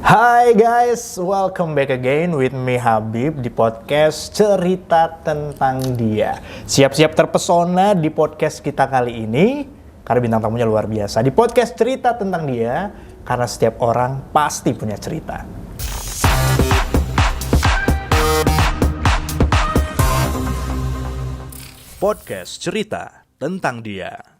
Hai guys, welcome back again with me Habib di podcast Cerita Tentang Dia. Siap-siap terpesona di podcast kita kali ini karena bintang tamunya luar biasa. Di podcast Cerita Tentang Dia karena setiap orang pasti punya cerita. Podcast Cerita Tentang Dia.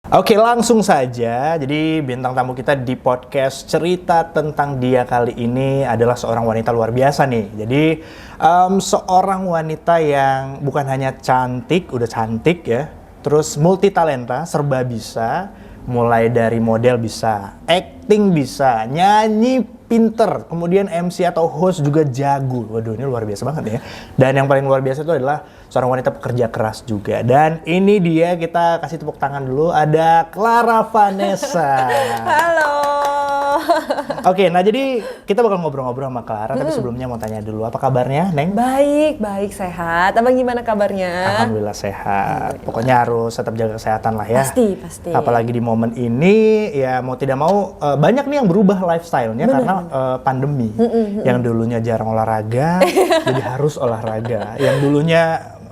Oke, langsung saja. Jadi bintang tamu kita di podcast Cerita Tentang Dia kali ini adalah seorang wanita luar biasa nih. Jadi seorang wanita yang bukan hanya cantik, udah cantik ya, terus multi talenta, serba bisa. Mulai dari model bisa, acting bisa, nyanyi pinter, kemudian MC atau host juga jago. Waduh, ini luar biasa banget ya. Dan yang paling luar biasa itu adalah seorang wanita pekerja keras juga. Dan ini dia, kita kasih tepuk tangan dulu, ada Clara Vanessa. Halo. Oke, nah jadi kita bakal ngobrol-ngobrol sama Clara, tapi sebelumnya mau tanya dulu, apa kabarnya, Neng? Baik, sehat. Abang gimana kabarnya? Alhamdulillah sehat. Pokoknya harus tetap jaga kesehatan lah ya. Pasti. Apalagi di momen ini, ya mau tidak mau banyak nih yang berubah lifestyle-nya karena pandemi. Yang dulunya jarang olahraga, jadi harus olahraga. Yang dulunya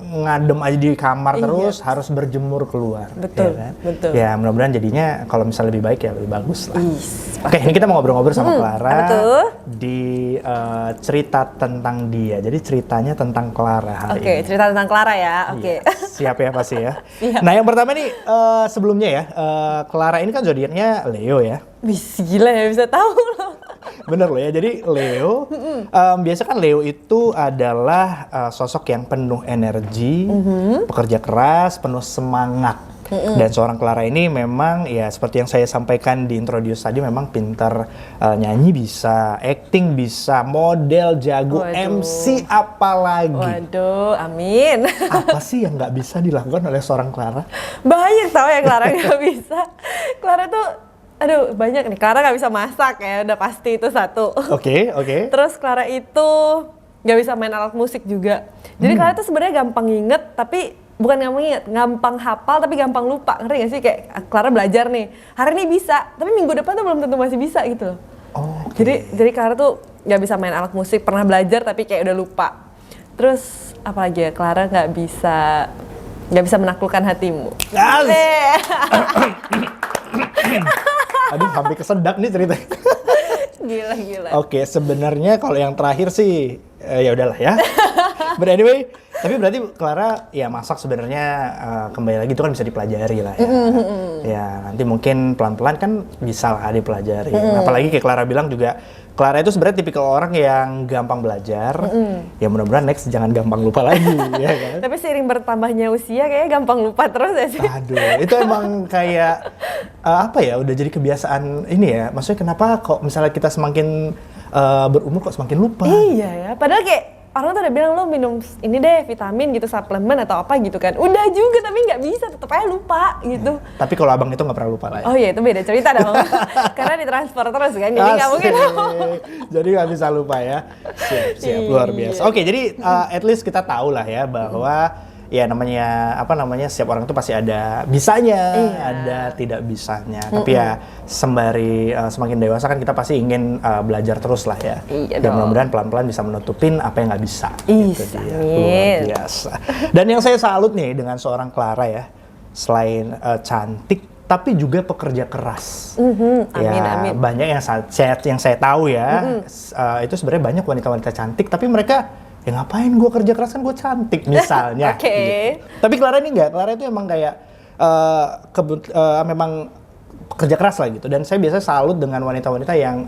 ngadem aja di kamar terus, harus berjemur keluar. Betul, ya kan? betul. Ya mudah-mudahan jadinya kalau misalnya lebih baik ya lebih bagus lah. Oke, ini kita mau ngobrol-ngobrol sama Clara di cerita tentang dia. Jadi ceritanya tentang Clara hari ini. Oke, cerita tentang Clara ya. Oke. Iya, siap ya pasti ya. Siap. Nah yang pertama nih sebelumnya ya, Clara ini kan zodiaknya Leo ya. Wis, gila ya, bisa tahu loh. Bener loh ya, jadi Leo, biasa kan Leo itu adalah sosok yang penuh energi, pekerja keras, penuh semangat. Dan seorang Clara ini memang ya seperti yang saya sampaikan di introduce tadi, memang pintar nyanyi bisa, acting bisa, model jago, Waduh. MC apalagi. Waduh, amin. Apa sih yang nggak bisa dilakukan oleh seorang Clara? Banyak tau ya Clara nggak bisa. Clara tuh, aduh banyak nih. Clara nggak bisa masak ya, udah pasti itu satu. Oke. Terus Clara itu nggak bisa main alat musik juga. Jadi Clara tuh sebenarnya gampang inget, tapi bukan gampang inget, gampang hafal tapi gampang lupa. Ngerti gak sih? Kayak Clara belajar nih, hari ini bisa, tapi minggu depan tuh belum tentu masih bisa gitu loh. Jadi Clara tuh nggak bisa main alat musik, pernah belajar tapi kayak udah lupa. Terus apalagi ya, Clara nggak bisa menaklukkan hatimu. Aduh, sampai kesedak nih ceritanya. Gila. Oke, sebenarnya kalau yang terakhir sih ya udahlah ya. But anyway, tapi berarti Clara ya masak sebenarnya kembali lagi itu kan bisa dipelajari lah ya. Ya nanti mungkin pelan-pelan kan bisa lah dipelajari. Apalagi kayak Clara bilang juga, Clara itu sebenarnya tipikal orang yang gampang belajar. Ya mudah-mudahan next jangan gampang lupa lagi ya kan. Tapi seiring bertambahnya usia kayaknya gampang lupa terus ya sih. Aduh, itu emang kayak apa ya, udah jadi kebiasaan ini ya. Maksudnya kenapa kok misalnya kita semakin berumur kok semakin lupa? Iya ya, padahal kayak orang tuh udah bilang lo minum ini deh vitamin gitu, suplemen atau apa gitu kan. Udah juga tapi nggak bisa, tetep aja lupa gitu. Ya, tapi kalau abang itu nggak pernah lupa lah ya. Oh iya, itu beda cerita dong. Karena ditransfer terus kan, jadi nggak mungkin. Jadi nggak bisa lupa ya. Siap, luar biasa. Oke, jadi at least kita tahu lah ya bahwa ya namanya setiap orang itu pasti ada bisanya, ada tidak bisanya. Tapi ya sembari semakin dewasa kan kita pasti ingin belajar terus lah ya. Iya Dan dong. mudah-mudahan pelan-pelan bisa menutupin apa yang nggak bisa. Itu dia. Amin. Luar biasa. Dan yang saya salut nih dengan seorang Clara ya, selain cantik tapi juga pekerja keras. Amin. Banyak yang saya tahu ya, itu sebenarnya banyak wanita-wanita cantik tapi mereka ya ngapain gue kerja keras, kan gue cantik misalnya. Oke. Gitu. Tapi Clara ini enggak, Clara itu emang kayak memang kerja keras lah gitu. Dan saya biasa salut dengan wanita-wanita yang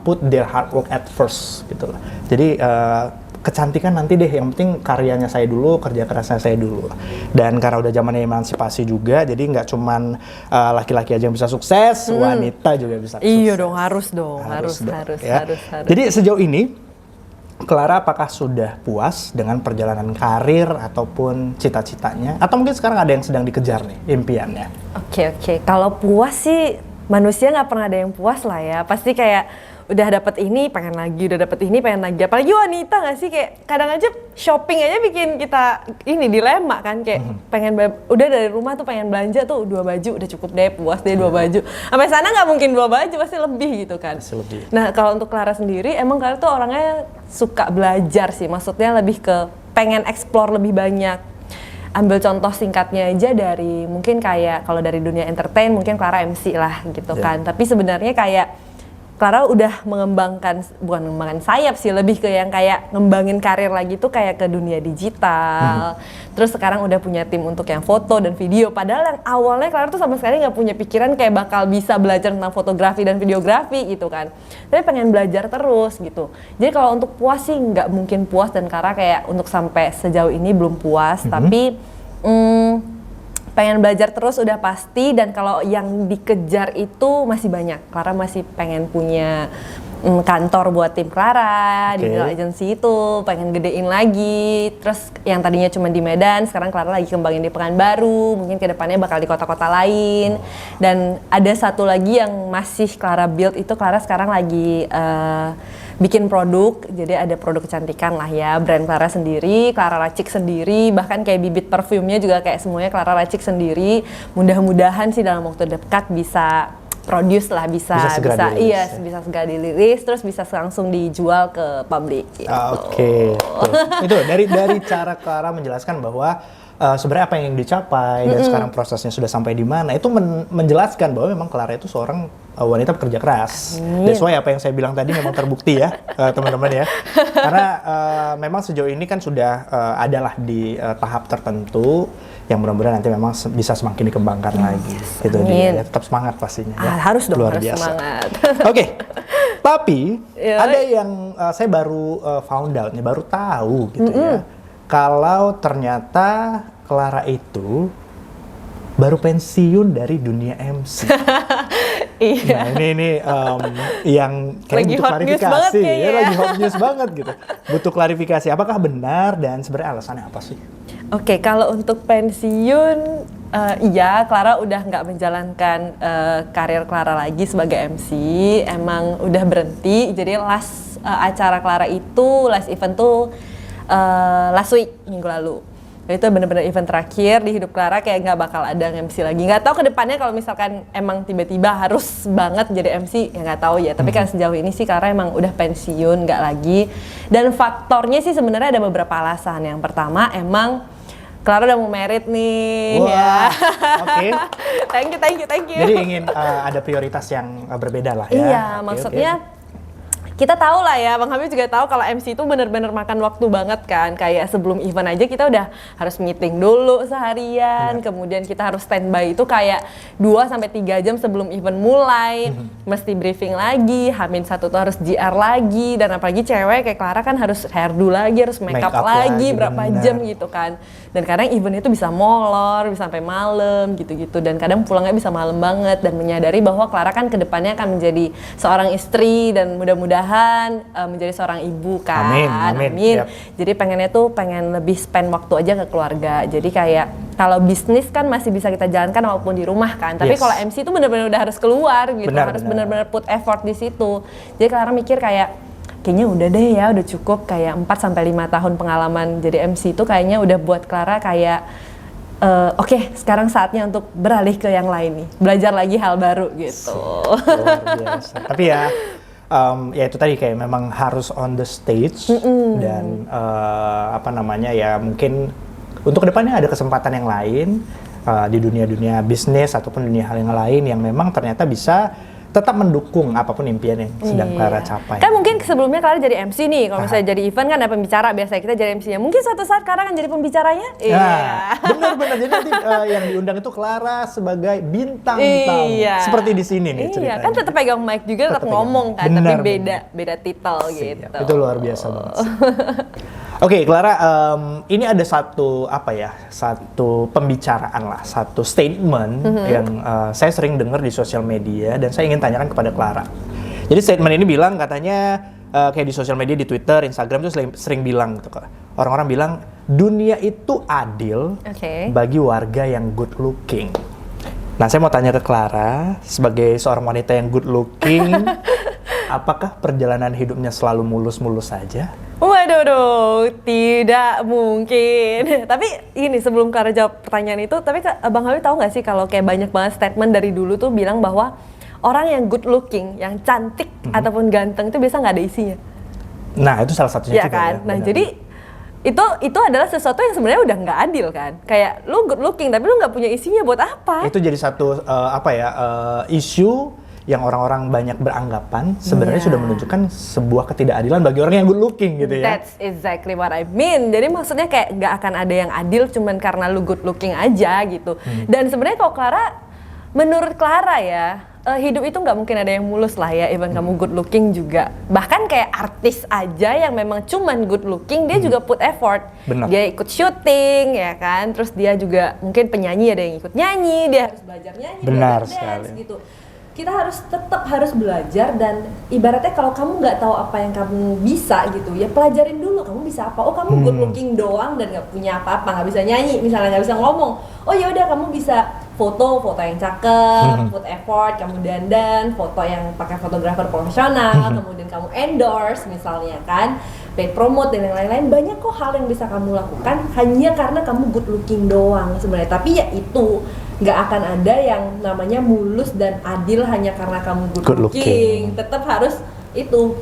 put their hard work at first gitu lah. Jadi kecantikan nanti deh, yang penting karyanya saya dulu, kerja kerasnya saya dulu. Dan karena udah zamannya emansipasi juga, jadi nggak cuman laki-laki aja yang bisa sukses, wanita juga bisa sukses. Iya dong, harus. Ya. Jadi sejauh ini Clara apakah sudah puas dengan perjalanan karir ataupun cita-citanya? Atau mungkin sekarang ada yang sedang dikejar nih, impiannya? Oke. Kalau puas sih manusia nggak pernah ada yang puas lah ya. Pasti kayak udah dapet ini pengen lagi, udah dapet ini pengen lagi. Apalagi wanita nggak sih, kayak kadang aja shopping aja bikin kita ini dilema kan, kayak pengen udah dari rumah tuh pengen belanja tuh 2 baju udah cukup deh, puas deh 2 baju. Sampai sana nggak mungkin 2 baju, pasti lebih gitu kan. Pasti lebih. Nah kalau untuk Clara sendiri, emang Clara tuh orangnya suka belajar sih, maksudnya lebih ke pengen explore lebih banyak. Ambil contoh singkatnya aja dari mungkin kayak kalau dari dunia entertain mungkin Clara MC lah gitu kan. Tapi sebenarnya kayak Clara udah bukan mengembangkan sayap sih, lebih ke yang kayak ngembangin karir lagi tuh kayak ke dunia digital. Terus sekarang udah punya tim untuk yang foto dan video. Padahal yang awalnya Clara tuh sama sekali nggak punya pikiran kayak bakal bisa belajar tentang fotografi dan videografi gitu kan. Tapi pengen belajar terus gitu. Jadi kalau untuk puas sih nggak mungkin puas, dan Clara kayak untuk sampai sejauh ini belum puas. Tapi pengen belajar terus udah pasti, dan kalau yang dikejar itu masih banyak. Clara masih pengen punya kantor buat tim Clara di digital agency itu, pengen gedein lagi. Terus yang tadinya cuma di Medan, sekarang Clara lagi kembangin di Pekanbaru, mungkin kedepannya bakal di kota-kota lain. Dan ada satu lagi yang masih Clara build, itu Clara sekarang lagi bikin produk. Jadi ada produk kecantikan lah ya, brand Clara sendiri, Clara racik sendiri, bahkan kayak bibit parfumnya juga kayak semuanya Clara racik sendiri. Mudah-mudahan sih dalam waktu dekat bisa produce lah, bisa segera dirilis, terus bisa langsung dijual ke publik gitu. Oke. Itu dari cara Clara menjelaskan bahwa sebenarnya apa yang dicapai dan sekarang prosesnya sudah sampai di mana, itu menjelaskan bahwa memang Clara itu seorang wanita pekerja keras. That's why apa yang saya bilang tadi memang terbukti ya, teman-teman ya. Karena memang sejauh ini kan sudah adalah di tahap tertentu yang mudah-mudahan nanti memang bisa semakin dikembangkan lagi. Gitu dia. Ya, tetap semangat pastinya. Ya. Harus dong, luar harus biasa. Semangat. Oke. Tapi ada yang saya baru found out nih, baru tahu gitu ya. Kalau ternyata Clara itu baru pensiun dari dunia MC. Iya. Nah ini yang kayak butuh klarifikasi ya, lagi hot news banget gitu. Butuh klarifikasi, apakah benar dan sebenarnya alasannya apa sih? Oke, kalau untuk pensiun, iya, Clara udah nggak menjalankan karir Clara lagi sebagai MC, emang udah berhenti. Jadi last acara Clara itu, last event tuh last week, minggu lalu. Itu bener-bener event terakhir di hidup Clara, kayak nggak bakal ada MC lagi. Nggak tahu kedepannya kalau misalkan emang tiba-tiba harus banget jadi MC, ya nggak tahu ya. Tapi kan sejauh ini sih Clara emang udah pensiun, nggak lagi. Dan faktornya sih sebenarnya ada beberapa alasan. Yang pertama emang Clara udah mau married nih. Wah, ya. Oke. Thank you. Jadi ingin ada prioritas yang berbeda lah ya. Iya, maksudnya kita tahu lah ya, Bang Hamid juga tahu kalau MC itu bener-bener makan waktu banget kan. Kayak sebelum event aja kita udah harus meeting dulu seharian, kemudian kita harus standby itu kayak 2-3 jam sebelum event mulai, mesti briefing lagi, H-1 tuh harus GR lagi, dan apalagi cewek kayak Clara kan harus hairdo lagi, harus makeup lagi berapa jam gitu kan. Dan kadang event itu bisa molor, bisa sampai malam gitu-gitu, dan kadang pulangnya bisa malam banget. Dan menyadari bahwa Clara kan kedepannya akan menjadi seorang istri dan mudah-mudahan menjadi seorang ibu kan. Amin. Yep. Jadi pengennya tuh pengen lebih spend waktu aja ke keluarga. Jadi kayak kalau bisnis kan masih bisa kita jalankan walaupun di rumah kan. Tapi kalau MC itu benar-benar udah harus keluar gitu, harus benar-benar put effort di situ. Jadi Clara mikir kayaknya udah deh ya, udah cukup kayak 4-5 tahun pengalaman jadi MC itu kayaknya udah buat Clara kayak oke, sekarang saatnya untuk beralih ke yang lain nih, belajar lagi hal baru gitu. Luar biasa. Tapi ya itu tadi kayak memang harus on the stage dan ya mungkin untuk kedepannya ada kesempatan yang lain di dunia bisnis ataupun dunia hal yang lain yang memang ternyata bisa tetap mendukung apapun impian yang sedang Clara capai. Kan mungkin sebelumnya Clara jadi MC nih, kalau misalnya jadi event kan ada pembicara, biasanya kita jadi MC-nya. Mungkin suatu saat Clara kan jadi pembicaranya. Benar-benar. Jadi nanti yang diundang itu Clara sebagai bintang tamu. Seperti di sini nih ceritanya. Iya, kan tetap pegang mic juga, tetap ngomong kan, tapi beda titel gitu. Itu luar biasa banget. Oke, Clara, ini ada satu pembicaraan lah, satu statement yang saya sering dengar di sosial media dan saya ingin tanyakan kepada Clara. Jadi statement ini bilang katanya kayak di sosial media, di Twitter, Instagram itu sering bilang gitu, orang-orang bilang dunia itu adil bagi warga yang good looking. Nah, saya mau tanya ke Clara, sebagai seorang wanita yang good looking, apakah perjalanan hidupnya selalu mulus-mulus saja? Waduh, tidak mungkin. Tapi ini sebelum Clara jawab pertanyaan itu, tapi Bang Hawi tahu nggak sih kalau kayak banyak banget statement dari dulu tuh bilang bahwa orang yang good looking, yang cantik ataupun ganteng itu biasa nggak ada isinya. Nah, itu salah satunya Ya juga kan? ya. Nah, benar. jadi itu adalah sesuatu yang sebenarnya udah nggak adil kan. Kayak lu good looking tapi lu nggak punya isinya buat apa? Itu jadi satu isu yang orang-orang banyak beranggapan sebenarnya Iya. sudah menunjukkan sebuah ketidakadilan bagi orang yang good looking gitu ya. That's exactly what I mean. Jadi maksudnya kayak nggak akan ada yang adil cuman karena lu good looking aja gitu. Dan sebenarnya kalau menurut Clara ya, hidup itu nggak mungkin ada yang mulus lah ya, even kamu good looking juga. Bahkan kayak artis aja yang memang cuman good looking, dia juga put effort. Benar. Dia ikut syuting ya kan, terus dia juga mungkin penyanyi, ada yang ikut nyanyi, dia harus belajar nyanyi, Benar belajar dance sekali. gitu. Kita tetap harus belajar, dan ibaratnya kalau kamu nggak tahu apa yang kamu bisa gitu, ya pelajarin dulu kamu bisa apa. Oh, kamu good looking doang dan nggak punya apa-apa, nggak bisa nyanyi misalnya, nggak bisa ngomong. Oh ya udah, kamu bisa foto yang cakep, put effort, kamu dandan, foto yang pakai fotografer profesional, kemudian kamu endorse misalnya kan, paid promote dan yang lain-lain. Banyak kok hal yang bisa kamu lakukan hanya karena kamu good looking doang sebenarnya. Tapi ya itu nggak akan ada yang namanya mulus dan adil hanya karena kamu good looking. Tetap harus itu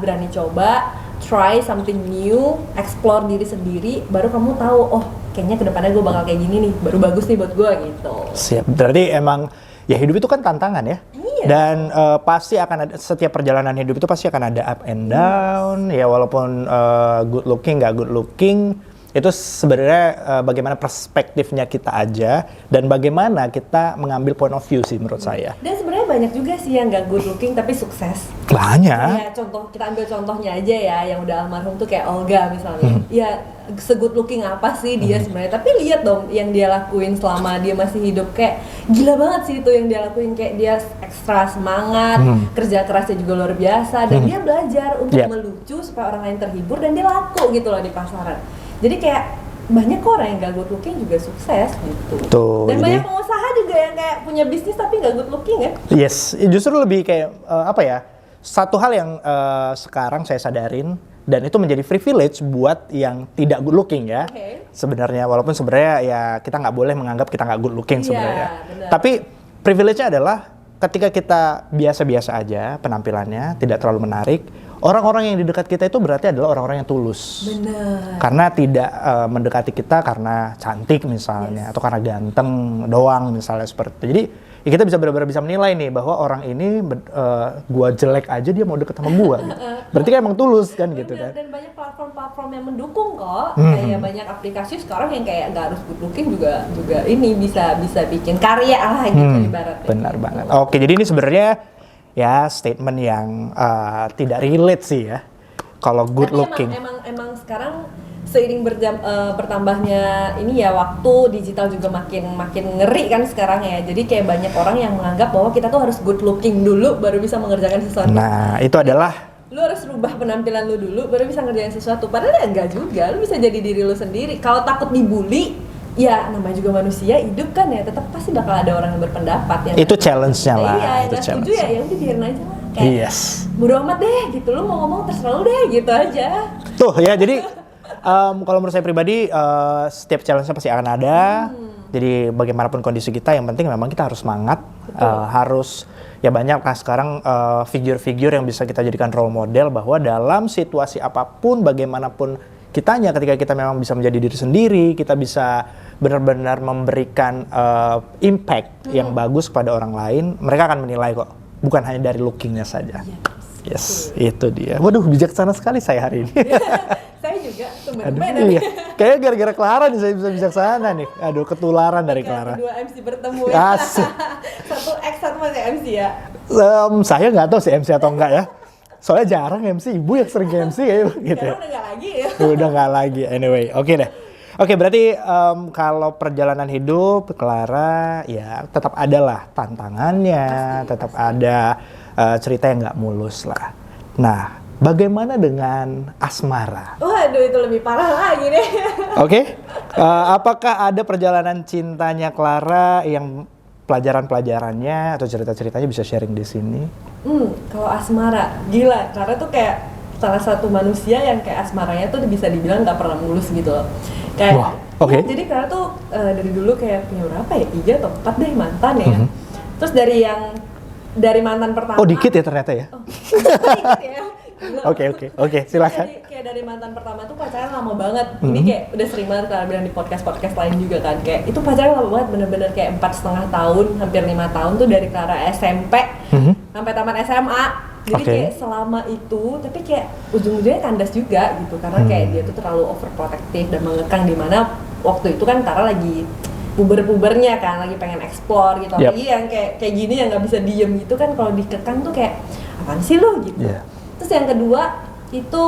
berani coba, try something new, explore diri sendiri, baru kamu tahu, oh kayaknya kedepannya gue bakal kayak gini nih, baru bagus nih buat gue gitu. Siap. Berarti emang ya hidup itu kan tantangan ya. Iya. Dan pasti akan ada, setiap perjalanan hidup itu pasti akan ada up and down. Ya walaupun good looking nggak good looking, itu sebenarnya bagaimana perspektifnya kita aja dan bagaimana kita mengambil point of view sih menurut saya. Dan sebenarnya banyak juga sih yang nggak good looking tapi sukses. Banyak. Ya kita ambil contohnya aja ya, yang udah almarhum tuh kayak Olga misalnya. Ya se-good looking apa sih dia sebenarnya, tapi lihat dong yang dia lakuin selama dia masih hidup, kayak gila banget sih itu yang dia lakuin. Kayak dia ekstra semangat, kerja kerasnya juga luar biasa, dan dia belajar untuk melucu supaya orang lain terhibur, dan dia laku gitu loh di pasaran. Jadi kayak banyak kok orang yang gak good looking juga sukses gitu. Tuh, Dan jadi- banyak pengusaha juga yang kayak punya bisnis tapi gak good looking ya. Yes, justru lebih kayak satu hal yang sekarang saya sadarin, dan itu menjadi privilege buat yang tidak good looking ya. Oke. Sebenarnya walaupun sebenarnya ya kita nggak boleh menganggap kita nggak good looking Iya, sebenarnya. benar. Tapi privilege-nya adalah ketika kita biasa-biasa aja penampilannya, tidak terlalu menarik, orang-orang yang di dekat kita itu berarti adalah orang-orang yang tulus. Benar. Karena tidak mendekati kita karena cantik misalnya, atau karena ganteng doang misalnya seperti itu. Jadi ya kita bisa benar-benar bisa menilai nih bahwa orang ini gua jelek aja dia mau deket sama gua gitu. Berarti kan emang tulus kan gitu Bener, kan. dan banyak platform-platform yang mendukung kok. Kayak banyak aplikasi sekarang yang kayak nggak harus good looking juga ini bisa bikin karya lah gitu ibaratnya. Benar banget. Oke, jadi ini sebenarnya ya statement yang tidak relate sih ya. Kalau good Tapi looking. emang sekarang seiring bertambahnya ini ya waktu, digital juga makin ngeri kan sekarang ya. Jadi kayak banyak orang yang menganggap bahwa kita tuh harus good looking dulu baru bisa mengerjakan sesuatu. Nah, itu adalah Lu harus rubah penampilan lu dulu baru bisa ngerjain sesuatu. Padahal ya enggak juga, lu bisa jadi diri lu sendiri. Kalau takut dibully, ya namanya juga manusia hidup kan ya, tetap pasti bakal ada orang yang berpendapat yang itu challenge-nya lah. Iya, yang Itu nggak setuju challenge. ya udah biarin aja lah. Kayak Yes. bodo amat deh gitu, lu mau ngomong terserah lu deh gitu aja. Tuh ya, jadi kalau menurut saya pribadi setiap challenge pasti akan ada. Jadi bagaimanapun kondisi kita, yang penting memang kita harus semangat, harus ya banyak lah sekarang figur-figur yang bisa kita jadikan role model bahwa dalam situasi apapun, bagaimanapun kitanya, ketika kita memang bisa menjadi diri sendiri, kita bisa benar-benar memberikan impact yang bagus kepada orang lain, mereka akan menilai kok, bukan hanya dari lookingnya saja. Yes, itu dia. Waduh, bijaksana sekali saya hari ini. Saya juga Aduh, tumben-tumben iya. Kayaknya gara-gara Clara nih saya bisa bijaksana nih. Aduh, ketularan dari Clara. Dua MC bertemu ya. Asik. Satu X, satu masih MC ya. Saya nggak tahu sih MC atau enggak ya. Soalnya jarang MC, ibu yang sering ke MC kayak gitu ya. Sekarang udah nggak lagi ya. Udah nggak lagi. Anyway, oke deh. Oke, berarti kalau perjalanan hidup Clara ya tetap ada lah tantangannya, tetap ada cerita yang nggak mulus lah. Nah, bagaimana dengan asmara? Waduh, itu lebih parah lagi deh. Oke, apakah ada perjalanan cintanya Clara yang pelajaran-pelajarannya atau cerita-ceritanya bisa sharing di sini. Kalau asmara, gila. Karena tuh kayak salah satu manusia yang kayak asmaranya tuh bisa dibilang nggak pernah mulus gitu loh. Kayak, Wah, oke. jadi karena tuh dari dulu kayak punya berapa ya, 3 atau 4 deh mantan ya. Terus dari mantan pertama. Oh, dikit ya ternyata ya. Dikit ya. Gila. Oke, silakan. Kayak dari mantan pertama tuh pacaran lama banget. Ini kayak udah sering banget kalau bilang di podcast lain juga kan. Kayak itu pacaran lama banget, bener-bener kayak 4,5 tahun, hampir 5 tahun tuh dari Clara SMP sampai tamat SMA. Jadi kayak selama itu, tapi kayak ujung-ujungnya kandas juga gitu. Karena kayak dia tuh terlalu overprotective dan mengekang, dimana waktu itu kan Clara lagi puber-pubernya kan, lagi pengen explore gitu. Apalagi yang kayak gini yang nggak bisa diem gitu kan, kalau dikekang tuh kayak apaan sih lo gitu. Terus yang kedua itu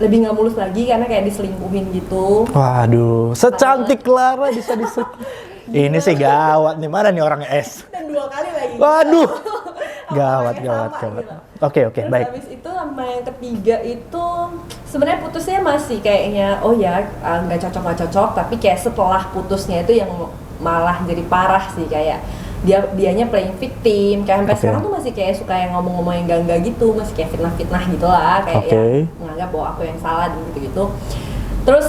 lebih nggak mulus lagi karena kayak diselingkuhin gitu. Waduh, secantik Clara bisa diselingkuhin. Ini sih gawat nih, mana nih orangnya S? Dan 2 kali lagi. Waduh, gawat. Oke, Terus baik. habis itu sama yang ketiga itu sebenarnya putusnya masih kayaknya nggak cocok, tapi kayak setelah putusnya itu yang malah jadi parah sih, kayak dianya playing victim, kayak sampai sekarang tuh masih kayak suka yang ngomong-ngomong yang enggak gitu, masih kayak fitnah-fitnah gitu lah, kayak ya menganggap bahwa aku yang salah gitu. Terus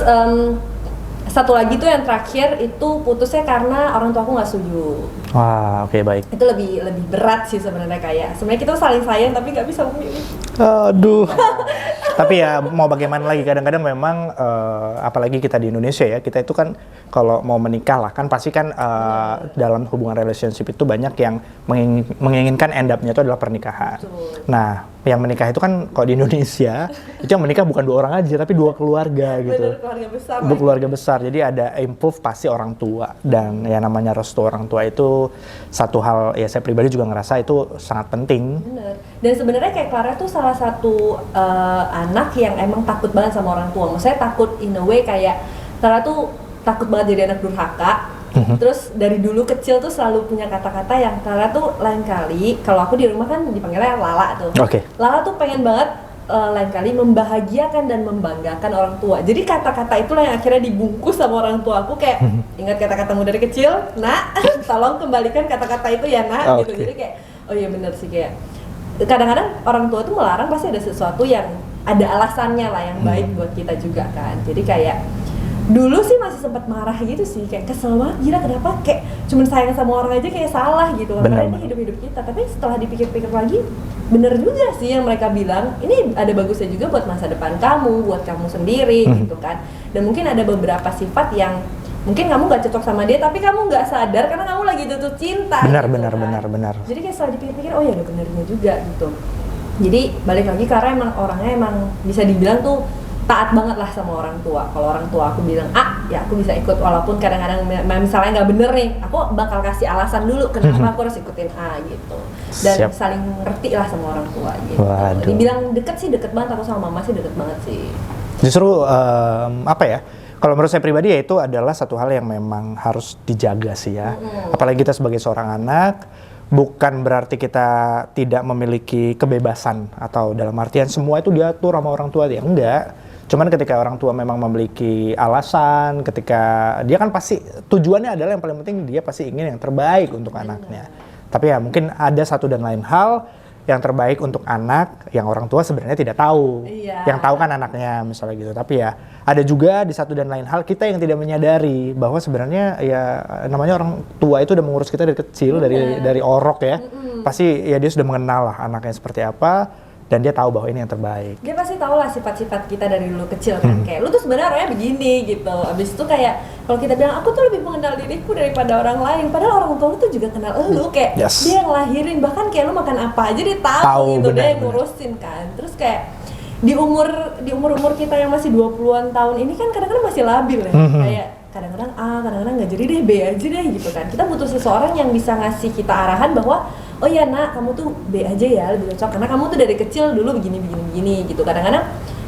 satu lagi tuh yang terakhir itu putusnya karena orang tua aku nggak setuju. Wah, oke, baik. Itu lebih berat sih sebenarnya, kayak sebenarnya kita saling sayang tapi nggak bisa memilih. Aduh. Tapi ya mau bagaimana lagi, kadang-kadang memang apalagi kita di Indonesia ya, kita itu kan kalau mau menikah lah kan pasti kan dalam hubungan relationship itu banyak yang menginginkan end up-nya itu adalah pernikahan. Betul. Nah, yang menikah itu kan kalau di Indonesia itu yang menikah bukan 2 orang aja tapi 2 keluarga gitu. Bener, keluarga besar. Keluarga besar. Jadi ada improve pasti orang tua, dan yang namanya restu orang tua itu satu hal ya, saya pribadi juga ngerasa itu sangat penting. Bener. Dan sebenarnya kayak Clara tuh salah satu anak yang emang takut banget sama orang tua. Maksudnya takut in a way kayak Clara tuh takut banget jadi anak durhaka. Terus dari dulu kecil tuh selalu punya kata-kata yang Clara tuh lain kali, kalau aku di rumah kan dipanggilnya Lala tuh. Lala tuh pengen banget lain kali membahagiakan dan membanggakan orang tua. Jadi kata-kata itulah yang akhirnya dibungkus sama orang tua aku, kayak ingat kata-katamu dari kecil, nak, tolong kembalikan kata-kata itu ya nak, gitu. Jadi kayak oh iya bener sih, kayak kadang-kadang orang tua tuh melarang pasti ada sesuatu yang ada alasannya lah yang baik buat kita juga kan. Jadi kayak dulu sih masih sempat marah gitu sih, kayak kesel banget, gila kenapa kayak cuman sayang sama orang aja kayak salah gitu, karena ini hidup kita. Tapi setelah dipikir-pikir lagi, bener juga sih yang mereka bilang, ini ada bagusnya juga buat masa depan kamu, buat kamu sendiri gitu kan. Dan mungkin ada beberapa sifat yang mungkin kamu gak cocok sama dia, tapi kamu gak sadar karena kamu lagi jatuh cinta. Benar. Jadi kayak setelah dipikir-pikir, oh ya ada benernya juga gitu. Jadi balik lagi, karena emang orangnya emang bisa dibilang tuh taat banget lah sama orang tua. Kalau orang tua aku bilang A, ya aku bisa ikut, walaupun kadang-kadang misalnya nggak bener nih, aku bakal kasih alasan dulu kenapa aku harus ikutin A gitu. Dan saling ngerti lah sama orang tua gitu. Waduh. Dibilang deket sih deket banget, aku sama mama sih deket banget sih. Justru apa ya? Kalau menurut saya pribadi ya itu adalah satu hal yang memang harus dijaga sih ya. Apalagi kita sebagai seorang anak, bukan berarti kita tidak memiliki kebebasan atau dalam artian semua itu diatur sama orang tua, ya enggak. Cuman ketika orang tua memang memiliki alasan, ketika dia kan pasti tujuannya adalah yang paling penting dia pasti ingin yang terbaik untuk anaknya. Tapi ya mungkin ada satu dan lain hal yang terbaik untuk anak yang orang tua sebenarnya tidak tahu. Yang tahu kan anaknya misalnya gitu. Tapi ya ada juga di satu dan lain hal kita yang tidak menyadari bahwa sebenarnya ya namanya orang tua itu udah mengurus kita dari kecil, dari orok ya. Pasti ya dia sudah mengenal lah anaknya seperti apa. Dan dia tahu bahwa ini yang terbaik. Dia pasti tahu lah sifat-sifat kita dari dulu kecil kan, kayak lu tuh sebenarnya orangnya begini gitu. Abis itu kayak kalau kita bilang aku tuh lebih mengenal diriku daripada orang lain, padahal orang tua lu tuh juga kenal lu, kayak dia yang lahirin, bahkan kayak lu makan apa aja dia tahu gitu, dia yang ngurusin kan. Terus kayak di umur kita yang masih 20-an tahun ini kan kadang-kadang masih labil ya. Kayak kadang-kadang A, kadang-kadang nggak jadi deh, B aja deh gitu kan. Kita butuh seseorang yang bisa ngasih kita arahan bahwa oh ya nak, kamu tuh B aja ya, lebih cocok karena kamu tuh dari kecil dulu begini gitu. Kadang-kadang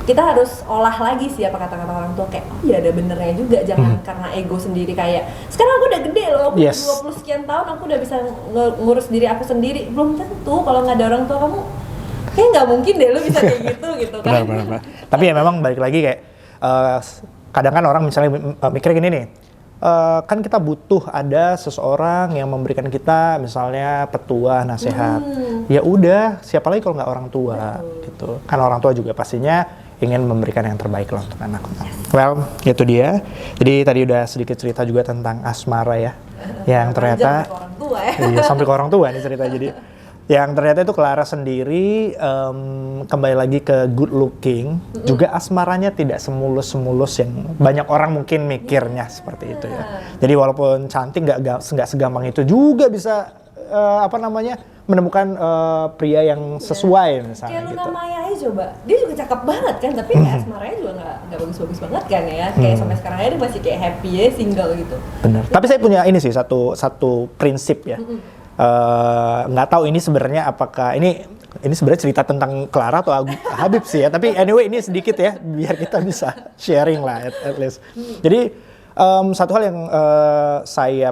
kita harus olah lagi sih apa kata-kata orang tua, kayak oh iya ada benernya juga, jangan karena ego sendiri kayak sekarang aku udah gede loh, aku 20 sekian tahun aku udah bisa ngurus diri aku sendiri. Belum tentu, kalau nggak ada orang tua kamu kayak nggak mungkin deh lu bisa kayak gitu kan. Benar. Tapi ya memang balik lagi kayak kadang kan orang misalnya mikir gini nih, kan kita butuh ada seseorang yang memberikan kita misalnya petua, nasihat. Ya udah, siapa lagi kalau nggak orang tua gitu. Kan orang tua juga pastinya ingin memberikan yang terbaik lah untuk anak. Well, itu dia. Jadi tadi udah sedikit cerita juga tentang asmara ya. Yang ternyata Sampai ke orang tua ya. iya, sampai ke orang tua nih cerita. Jadi yang ternyata itu Clara sendiri kembali lagi ke good looking, juga asmaranya tidak semulus-semulus yang banyak orang mungkin mikirnya seperti itu ya. Jadi walaupun cantik nggak segampang itu juga bisa menemukan pria yang sesuai misalnya Kayak gitu. Luna Maya aja coba, dia juga cakep banget kan, tapi kayak asmaranya juga nggak bagus-bagus banget kan ya. Kayak sampai sekarang aja dia masih kayak happy ya, single gitu. Bener. Tapi saya punya ini sih satu prinsip ya. Nggak tahu ini sebenarnya apakah ini sebenarnya cerita tentang Clara atau Habib sih ya. Tapi anyway ini sedikit ya biar kita bisa sharing lah at least. Jadi satu hal yang saya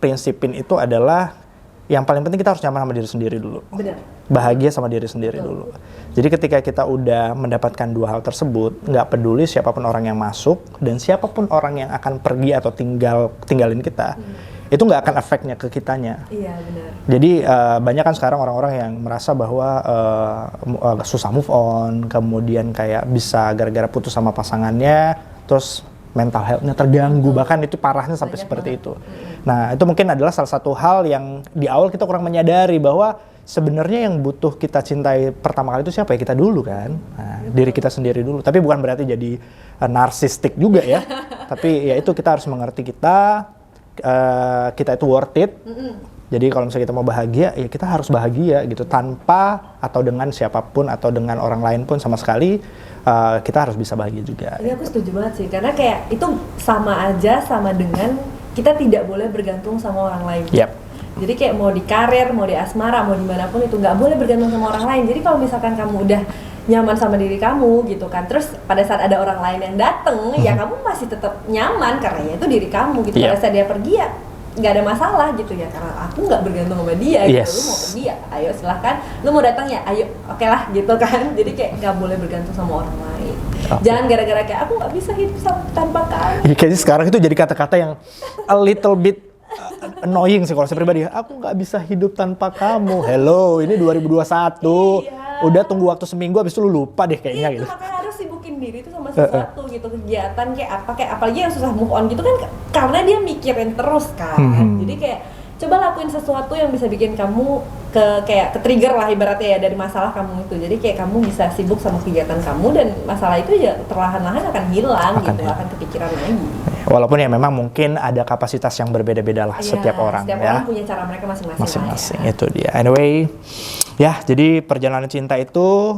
prinsipin itu adalah yang paling penting kita harus nyaman sama diri sendiri dulu. Benar. Bahagia sama diri sendiri dulu. Jadi ketika kita udah mendapatkan dua hal tersebut, nggak peduli siapapun orang yang masuk dan siapapun orang yang akan pergi atau tinggalin kita, itu nggak akan efeknya ke kitanya. Iya benar. Jadi banyak kan sekarang orang-orang yang merasa bahwa susah move on, kemudian kayak bisa gara-gara putus sama pasangannya, terus mental health-nya terganggu, bahkan itu parahnya sampai seperti itu. Nah, itu mungkin adalah salah satu hal yang di awal kita kurang menyadari bahwa sebenarnya yang butuh kita cintai pertama kali itu siapa ya? Kita dulu kan. Nah, diri kita sendiri dulu. Tapi bukan berarti jadi narsistik juga ya. Tapi ya itu kita harus mengerti kita itu worth it. Jadi kalau misalnya kita mau bahagia, ya kita harus bahagia gitu tanpa atau dengan siapapun atau dengan orang lain pun sama sekali kita harus bisa bahagia juga. Ini aku setuju banget sih, karena kayak itu sama dengan kita tidak boleh bergantung sama orang lain. Yep. Jadi kayak mau di karir, mau di asmara, mau dimanapun itu nggak boleh bergantung sama orang lain. Jadi kalau misalkan kamu udah nyaman sama diri kamu gitu kan, terus pada saat ada orang lain yang dateng, ya kamu masih tetap nyaman karena ya itu diri kamu gitu. Pada saat dia pergi ya nggak ada masalah gitu ya, karena aku nggak bergantung sama dia gitu. Lu mau pergi ya ayo silahkan, lu mau datang ya ayo oke lah gitu kan. Jadi kayak nggak boleh bergantung sama orang lain. Jangan gara-gara kayak aku nggak bisa hidup tanpa kamu. Kayaknya sekarang itu jadi kata-kata yang a little bit annoying sih kalau saya pribadi. Aku nggak bisa hidup tanpa kamu. Hello, ini 2021. Udah tunggu waktu seminggu habis itu lu lupa deh kayaknya gitu. Makanya harus sibukin diri itu sama sesuatu gitu, kegiatan kayak apalagi yang susah move on gitu kan, karena dia mikirin terus kan. Jadi kayak coba lakuin sesuatu yang bisa bikin kamu kayak ke trigger lah ibaratnya ya dari masalah kamu itu. Jadi kayak kamu bisa sibuk sama kegiatan kamu dan masalah itu ya perlahan-lahan akan hilang akan kepikiran lagi. Walaupun ya memang mungkin ada kapasitas yang berbeda-beda lah setiap orang setiap ya. orang punya cara mereka masing-masing Ya. Itu dia. Anyway, ya jadi perjalanan cinta itu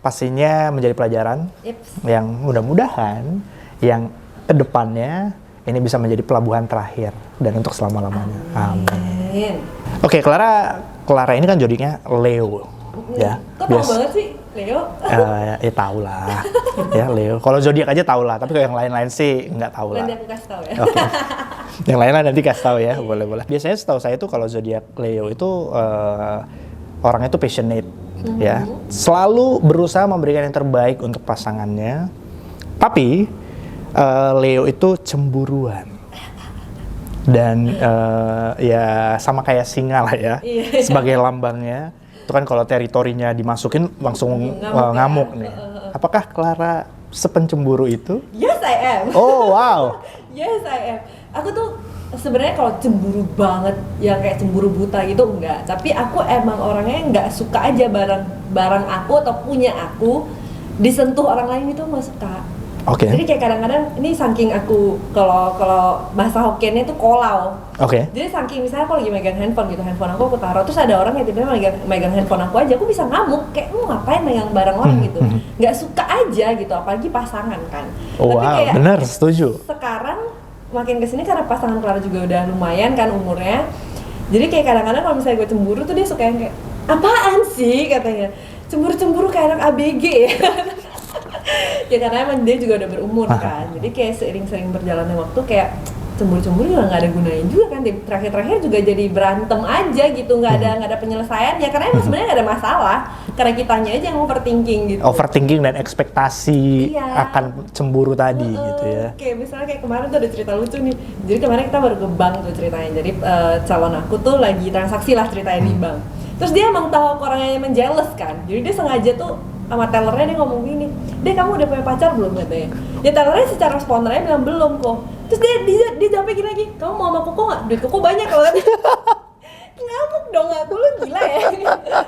pastinya menjadi pelajaran yang mudah-mudahan yang kedepannya ini bisa menjadi pelabuhan terakhir dan untuk selama-lamanya. Amin. Oke, Clara ini kan zodiaknya Leo. Ya. Kok tahu banget sih Leo? Ya tahu lah. Ya Leo. Kalau zodiak aja tahu lah, tapi kalau yang lain-lain sih nggak tahu lah. Nanti aku kasih tahu ya. Oke. Yang lainnya nanti kasih tahu ya, boleh. Biasanya setahu saya tuh kalau zodiak Leo itu orangnya tuh passionate, ya. Selalu berusaha memberikan yang terbaik untuk pasangannya. Tapi Leo itu cemburuan. Dan ya sama kayak singa lah ya, sebagai lambangnya. Itu kan kalau teritorinya dimasukin langsung ngamuk nih. Apakah Clara sepencemburu itu? Yes, I am. Oh, wow. Yes, I am. Aku tuh sebenarnya kalau cemburu banget, yang kayak cemburu buta gitu enggak. Tapi aku emang orangnya nggak suka aja barang aku atau punya aku disentuh orang lain itu nggak suka. Oke. Jadi kayak kadang-kadang ini saking aku kalau bahasa Hokkiannya itu kolau. Oke. Jadi saking misalnya aku lagi megang handphone gitu, handphone aku taruh, terus ada orang yang tiba-tiba megang handphone aku aja, aku bisa ngamuk kayak ngapain megang barang orang gitu. Nggak suka aja gitu, apalagi pasangan kan. Oh, tapi wow, kayak bener, setuju. Sekarang makin kesini karena pasangan Clara juga udah lumayan kan umurnya. Jadi kayak kadang-kadang kalau misalnya gue cemburu tuh dia suka yang kayak apaan sih katanya, cemburu-cemburu kayak anak ABG ya. Ya karena emang dia juga udah berumur kan, jadi kayak sering berjalannya waktu kayak cemburu-cemburu juga nggak ada gunanya juga kan. Terakhir-terakhir juga jadi berantem aja gitu, nggak ada penyelesaian ya, karena emang sebenarnya nggak ada masalah, karena kitanya aja yang overthinking gitu. Overthinking dan ekspektasi akan cemburu tadi gitu ya. Kayak misalnya kayak kemarin tuh ada cerita lucu nih. Jadi kemarin kita baru ke bank tuh ceritanya. Jadi calon aku tuh lagi transaksi lah ceritanya di bank. Terus dia emang tahu aku orangnya menjealous kan. Jadi dia sengaja tuh sama tellernya dia ngomong gini, "Deh, kamu udah punya pacar belum?" katanya. Ya tellernya secara spontannya bilang belum kok. Terus dia jawabnya gini lagi, "Kamu mau sama Koko nggak? Duit Koko banyak loh." Ngamuk dong aku, lu gila ya.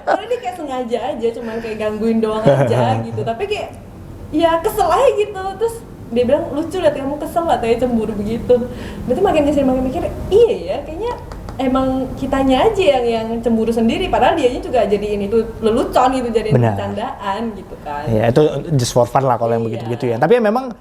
Karena dia kayak sengaja aja, cuman kayak gangguin doang aja gitu. Tapi kayak ya kesel aja gitu. Terus dia bilang, "Lucu liat kamu kesel katanya cemburu begitu." Berarti makin kesini makin mikir, iya ya kayaknya emang kitanya aja yang cemburu sendiri, padahal dianya juga jadiin itu lelucon gitu, jadiin bercandaan gitu kan. Ya itu just for fun lah kalau yang begitu-begitu ya. Tapi ya memang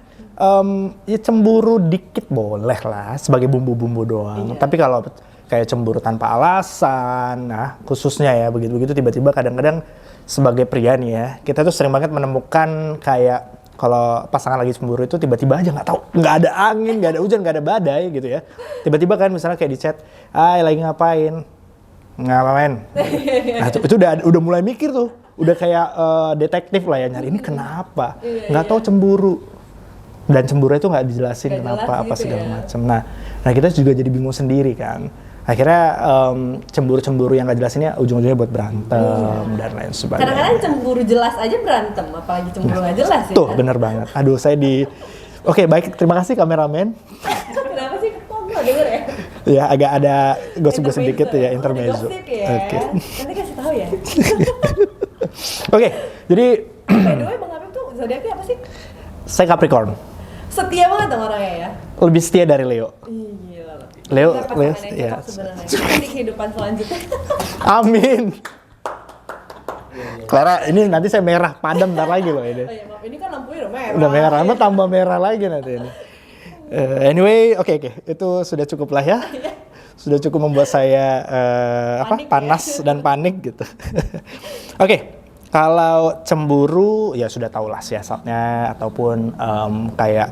ya cemburu dikit boleh lah sebagai bumbu-bumbu doang. Tapi kalau kayak cemburu tanpa alasan, nah khususnya ya begitu-begitu tiba-tiba kadang-kadang sebagai pria nih ya, kita tuh sering banget menemukan kayak kalau pasangan lagi cemburu itu tiba-tiba aja nggak tahu, nggak ada angin, nggak ada hujan, nggak ada badai gitu ya. Tiba-tiba kan misalnya kayak di chat, lagi ngapain? Ngapain? Nah itu udah mulai mikir tuh, udah kayak detektif lah ya, nyari ini kenapa? Nggak tahu cemburu. Dan cemburu itu nggak dijelasin kenapa apa segala macam. Nah kita juga jadi bingung sendiri kan. Akhirnya cemburu-cemburu yang gak jelas ini ujung-ujungnya buat berantem dan lain sebagainya. Kadang-kadang cemburu jelas aja berantem, apalagi cemburu gak jelas ya. Tuh bener banget. Aduh saya Oke, baik, terima kasih kameramen. Kenapa sih? Kok gue denger ya? Ya agak ada gosip-gosip dikit ya, intermezzo. Oke. Nanti kasih tahu ya. Oke, jadi by the way Bang Apip tuh zodiaknya apa sih? saya Capricorn. Setia banget dong orangnya ya? Lebih setia dari Leo. Gila loh. Leo ya. Sebenarnya. Di kehidupan selanjutnya. Amin. Clara, ini nanti saya merah padam ntar lagi loh ini. Oh iya, maaf, ini kan lampunya udah merah. Udah merah, tambah merah lagi nanti ini. Anyway, oke, itu sudah cukup lah ya. Sudah cukup membuat saya panas dan panik gitu. Oke. Kalau cemburu ya sudah tahulah siasatnya ataupun kayak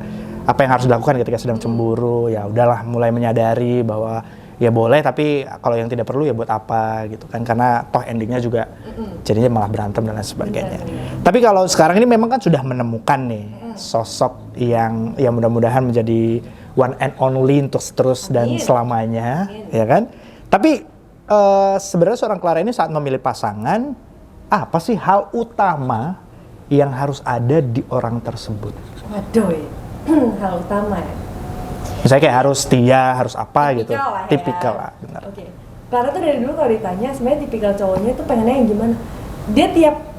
apa yang harus dilakukan ketika sedang cemburu, ya udahlah mulai menyadari bahwa ya boleh tapi kalau yang tidak perlu ya buat apa gitu kan, karena toh endingnya juga jadinya malah berantem dan lain sebagainya. Tapi kalau sekarang ini memang kan sudah menemukan nih sosok yang ya mudah-mudahan menjadi one and only untuk terus dan selamanya, ya kan? Tapi sebenarnya seorang Clara ini saat memilih pasangan, apa sih hal utama yang harus ada di orang tersebut? Waduh, hal utama ya? Misalnya kayak harus setia, harus apa gitu. Lah, tipikal lah, benar. Oke. Clara tuh dari dulu kalau ditanya sebenarnya tipikal cowoknya tuh pengennya yang gimana? Dia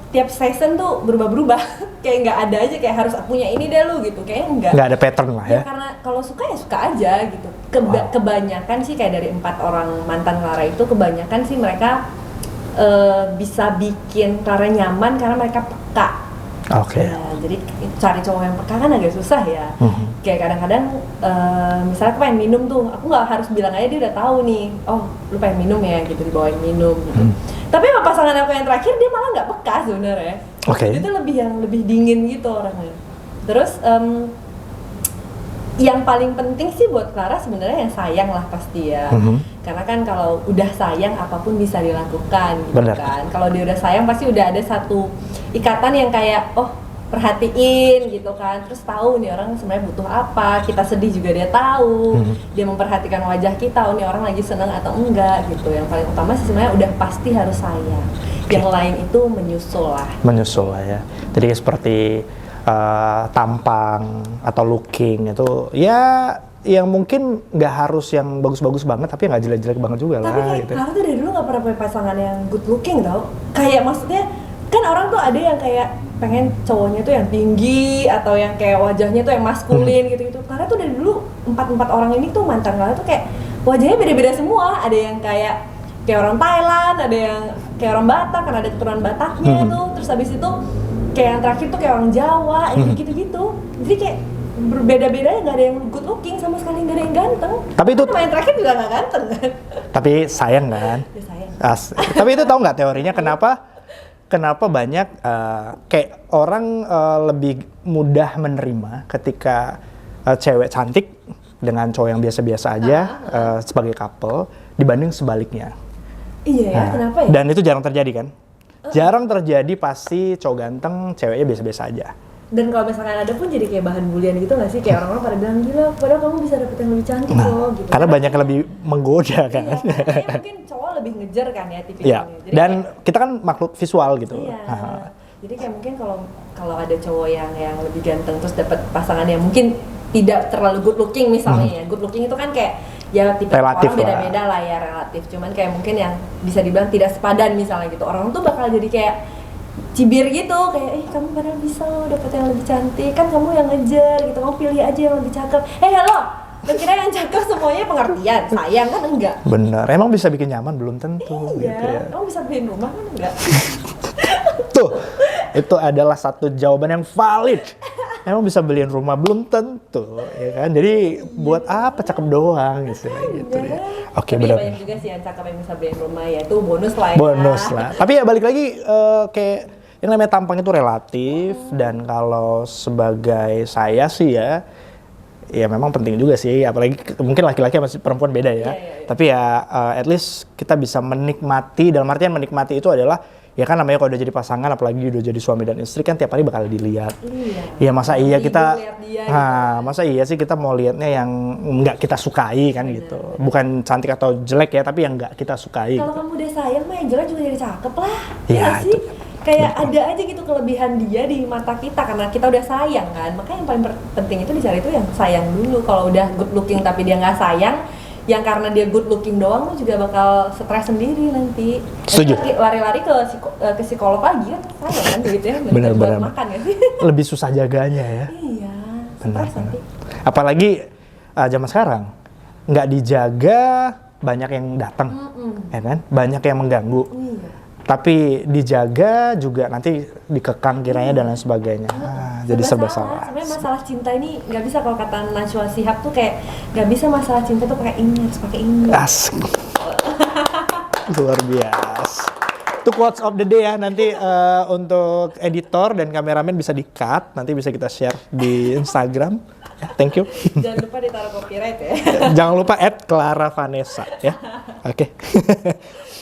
tiap season tuh berubah-berubah. Kayak nggak ada aja kayak harus punya ini deh lu gitu. Kayaknya enggak. Nggak ada pattern lah ya. Karena kalau suka ya suka aja gitu. Kebanyakan sih kayak dari 4 orang mantan Clara itu kebanyakan sih mereka bisa bikin Clara nyaman karena mereka peka. Oke. Ya, jadi cari cowok yang peka kan agak susah ya. Kayak kadang-kadang misalnya aku pengen minum tuh, aku nggak harus bilang aja, dia udah tahu nih. Oh, lu pengen minum ya gitu, dibawain minum gitu. Tapi sama pasangan aku yang terakhir dia malah nggak peka sebenarnya. Dia tuh lebih dingin gitu orangnya. Terus yang paling penting sih buat Clara sebenarnya yang sayang lah pasti ya. Karena kan kalau udah sayang apapun bisa dilakukan gitu. Bener. Kan. Kalau dia udah sayang pasti udah ada satu ikatan yang kayak perhatiin gitu kan. Terus tahu nih orang sebenarnya butuh apa, kita sedih juga dia tahu. Dia memperhatikan wajah kita, nih orang lagi seneng atau enggak gitu. Yang paling utama sih sebenarnya udah pasti harus sayang. Yang lain itu menyusul lah ya. Jadi seperti tampang atau looking itu ya yang mungkin nggak harus yang bagus-bagus banget tapi nggak jelek-jelek banget juga lah. Tapi kayak gitu. Clara tuh dari dulu nggak pernah punya pasangan yang good looking tau. Kayak maksudnya kan orang tuh ada yang kayak pengen cowoknya tuh yang tinggi atau yang kayak wajahnya tuh yang maskulin gitu-gitu. Clara tuh dari dulu 4 orang ini tuh mantan Clara tuh kayak wajahnya beda-beda semua. Ada yang kayak orang Thailand, ada yang kayak orang Batak karena ada keturunan Bataknya tuh. Terus habis itu kayak yang terakhir tuh kayak orang Jawa, gitu-gitu. Jadi kayak berbeda-beda, nggak ada yang good looking sama sekali, nggak ada yang ganteng. Tapi itu yang terakhir juga nggak ganteng kan? Tapi sayang kan? Ya, sayang. Tapi itu tahu nggak teorinya kenapa banyak kayak orang lebih mudah menerima ketika cewek cantik dengan cowok yang biasa-biasa aja sebagai couple dibanding sebaliknya. Iya ya, kenapa ya? Dan itu jarang terjadi kan? Jarang terjadi, pasti cowok ganteng, ceweknya biasa-biasa aja. Dan kalau misalkan ada pun jadi kayak bahan bulian gitu nggak sih? Kayak orang-orang pada bilang, gila, padahal kamu bisa dapet yang lebih cantik loh gitu. Karena banyak yang lebih menggoda kan. Iya, karena mungkin cowok lebih ngejar kan ya tipikalnya. Iya, dan kita kan makhluk visual gitu. Iya. Jadi kayak mungkin kalau ada cowok yang lebih ganteng terus dapat pasangan yang mungkin tidak terlalu good looking misalnya ya. Good looking itu kan kayak ya tipe Relatif orang beda-beda lah ya, relatif. Cuman kayak mungkin yang bisa dibilang tidak sepadan misalnya gitu. Orang tuh bakal jadi kayak cibir gitu, kayak kamu padahal bisa loh dapet yang lebih cantik, kan kamu yang ngejar gitu, kamu pilih aja yang lebih cakep. Halo, lo kira yang cakep semuanya pengertian? Sayang kan enggak? Bener, emang bisa bikin nyaman belum tentu Iya, gitu ya. kamu bisa beliin rumah kan enggak? Tuh, itu adalah satu jawaban yang valid. Emang bisa beliin rumah belum tentu, ya kan? Jadi buat apa cakep doang gitu ya. Oke, tapi benar. banyak juga sih yang cakep yang bisa beliin rumah ya, itu bonus lah ya. Bonus lah. Tapi ya balik lagi kayak yang namanya tampang itu relatif dan kalau sebagai saya sih ya memang penting juga sih, apalagi mungkin laki-laki sama perempuan beda ya. Tapi ya at least kita bisa menikmati, dalam artian menikmati itu adalah ya kan namanya kalau udah jadi pasangan, apalagi udah jadi suami dan istri kan tiap hari bakal dilihat. Iya masa iya kita, masa iya sih kita mau lihatnya yang nggak kita sukai kan gitu. Bukan cantik atau jelek ya, tapi yang nggak kita sukai. Kalau kamu udah sayang mah yang jelek juga jadi cakep lah. Iya sih. Kayak ada aja gitu kelebihan dia di mata kita karena kita udah sayang kan. Makanya yang paling penting itu dicari itu yang sayang dulu. Kalau udah good looking tapi dia nggak sayang, yang karena dia good looking doang tuh juga bakal stres sendiri nanti. Setuju. Lari-lari ke psikolog lagi kan sayang kan duitnya buat makan ya sih. Lebih susah jaganya ya. Iya, stres nanti. Apalagi zaman sekarang nggak dijaga banyak yang datang, ya kan? Banyak yang mengganggu. Tapi dijaga juga nanti dikekang kiranya dan lain sebagainya. Jadi serba salah. Sebenarnya masalah cinta ini nggak bisa, kalau kata Najwa Shihab tuh kayak nggak bisa masalah cinta tuh pakai ini, harus pakai ini. Asik. Luar biasa. Itu quotes of the day ya, nanti untuk editor dan kameramen bisa di-cut, nanti bisa kita share di Instagram. Thank you. Jangan lupa ditaruh copyright ya. Jangan lupa @ClaraVanessa ya. Oke.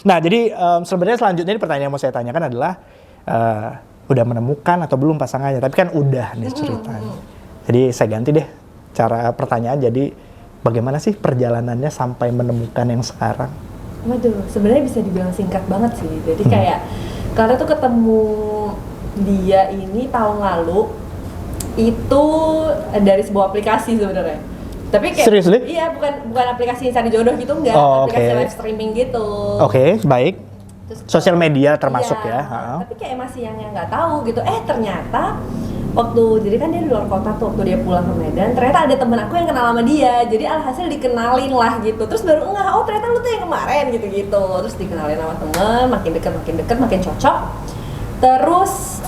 Nah, jadi sebenarnya selanjutnya ini pertanyaan yang mau saya tanyakan adalah udah menemukan atau belum pasangannya? Tapi kan udah nih ceritanya. Jadi saya ganti deh cara pertanyaan, jadi bagaimana sih perjalanannya sampai menemukan yang sekarang? Waduh, sebenarnya bisa dibilang singkat banget sih. Jadi kayak Clara tuh ketemu dia ini tahun lalu itu dari sebuah aplikasi sebenarnya. Tapi kayak Seriously? Iya, bukan aplikasi cari jodoh gitu, enggak, aplikasi live streaming gitu. Oke, baik. Sosial media termasuk iya, ya. Tapi kayak masih yang nggak tahu gitu. Ternyata jadi kan dia di luar kota tuh, waktu dia pulang ke Medan, ternyata ada temen aku yang kenal sama dia. Jadi alhasil dikenalin lah gitu. Terus baru ternyata lu tuh yang kemarin gitu-gitu. Terus dikenalin sama temen, makin deket, makin cocok. Terus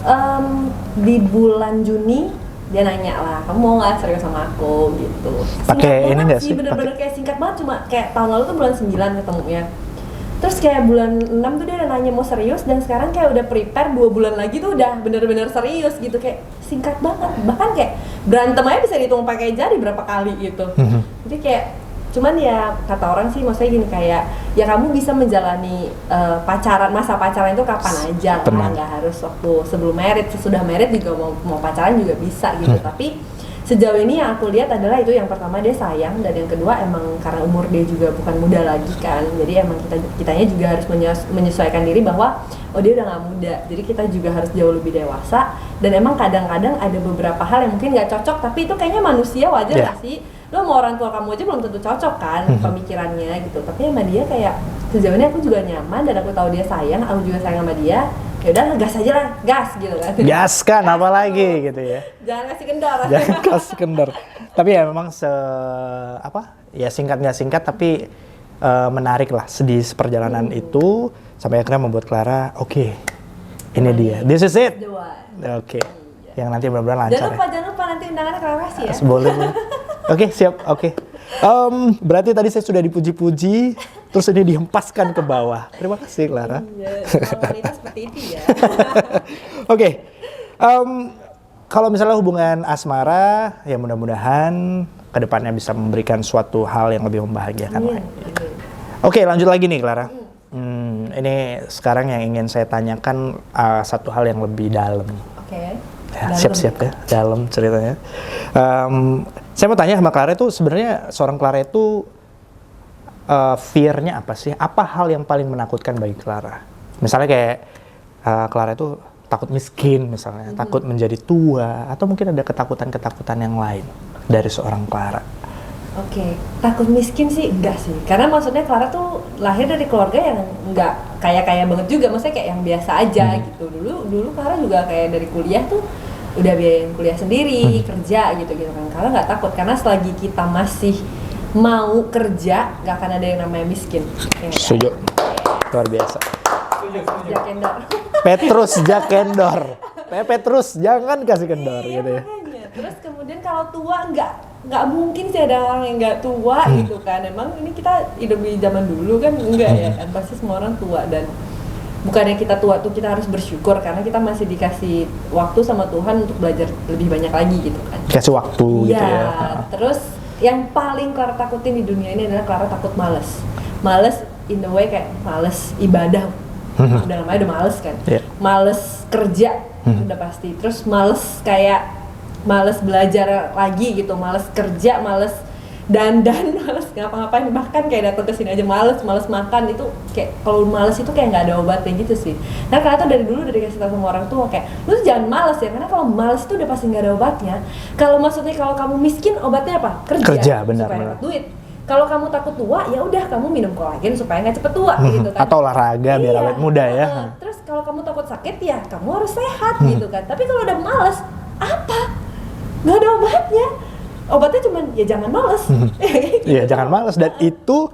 di bulan Juni dia nanya lah, kamu mau nggak serius sama aku gitu. Pakai ini nggak sih? Bener-bener kayak singkat banget, cuma kayak tahun lalu tuh bulan 9 ketemunya. Terus kayak bulan 6 tuh dia udah nanya mau serius, dan sekarang kayak udah prepare 2 bulan lagi tuh udah bener-bener serius gitu. Kayak singkat banget, bahkan kayak berantem aja bisa dihitung pakai jari berapa kali gitu. Jadi kayak cuman ya kata orang sih maksudnya gini, kayak ya kamu bisa menjalani masa pacaran itu kapan aja lah, nggak harus waktu sebelum married, sesudah married juga mau pacaran juga bisa gitu. Tapi sejauh ini yang aku lihat adalah itu, yang pertama dia sayang, dan yang kedua emang karena umur dia juga bukan muda lagi kan, jadi emang kitanya juga harus menyesuaikan diri bahwa dia udah nggak muda, jadi kita juga harus jauh lebih dewasa. Dan emang kadang-kadang ada beberapa hal yang mungkin nggak cocok, tapi itu kayaknya manusia, wajar nggak sih? Lo mau orang tua kamu aja belum tentu cocok kan pemikirannya gitu. Tapi sama dia kayak sejauh ini aku juga nyaman, dan aku tahu dia sayang, aku juga sayang sama dia. Ya udah, gas aja lah, gas gitu kan. Gas kan, apa lagi gitu ya. Jangan kasih kendor. Jangan kasih kendor. Tapi ya memang singkat nggak singkat, tapi menarik lah di perjalanan itu sampai akhirnya membuat Clara, oke, ini dia, this is it. Oke. Yang nanti benar-benar lancar. Jangan lupa nanti undangannya Clara kasih ya. Boleh. Oke, siap. Oke. Berarti tadi saya sudah dipuji-puji, terus ini dihempaskan ke bawah. Terima kasih, Clara. Iya, wanita seperti itu ya. Oke. Kalau misalnya hubungan asmara, ya mudah-mudahan kedepannya bisa memberikan suatu hal yang lebih membahagiakan Amin. lagi. Oke, lanjut lagi nih Clara. Ini sekarang yang ingin saya tanyakan satu hal yang lebih dalam. Oke. Ya, siap-siap ya, dalam ceritanya. Saya mau tanya sama Clara itu sebenarnya seorang Clara itu fear-nya apa sih? Apa hal yang paling menakutkan bagi Clara? Misalnya kayak Clara itu takut miskin misalnya, takut menjadi tua, atau mungkin ada ketakutan-ketakutan yang lain dari seorang Clara. Oke, takut miskin sih enggak sih. Karena maksudnya Clara tuh lahir dari keluarga yang enggak kaya-kaya banget juga, maksudnya kayak yang biasa aja gitu. Dulu Clara juga kayak dari kuliah tuh udah biayain kuliah sendiri, kerja gitu kan. Clara nggak takut karena selagi kita masih mau kerja, nggak akan ada yang namanya miskin. Ya, Setuju. Luar biasa. Jakendor. Petrus Jakendor. Petrus jangan kasih kendor gitu ya. Makanya. Terus kemudian kalau tua nggak mungkin sih ada orang yang nggak tua gitu kan. Emang ini kita hidup di zaman dulu kan enggak ya kan, pasti semua orang tua. Dan bukannya kita tua tuh kita harus bersyukur karena kita masih dikasih waktu sama Tuhan untuk belajar lebih banyak lagi gitu kan. Kasih waktu gitu ya. Terus yang paling Clara takutin di dunia ini adalah Clara takut males. Males in the way kayak males ibadah. Udah namanya udah males kan. Yeah. Males kerja udah pasti. Terus males belajar lagi gitu, males kerja, males dandan, males ngapa-ngapain, bahkan kayak datang ke sini aja males makan. Itu kayak kalau males itu kayak nggak ada obatnya gitu sih. Nah karena tuh dari dulu dikasih tahu sama orang tua kayak lu tuh jangan males ya, karena kalau males itu udah pasti nggak ada obatnya. Kalau maksudnya kalau kamu miskin obatnya apa? Kerja benar, supaya benar. dapat duit. Kalau kamu takut tua ya udah kamu minum kolagen supaya nggak cepet tua gitu kan. Atau olahraga biar awet muda ya. Terus kalau kamu takut sakit ya kamu harus sehat gitu kan. Tapi kalau udah males apa? Nggak ada obatnya. Obatnya cuma ya jangan males. Iya, jangan malas, dan itu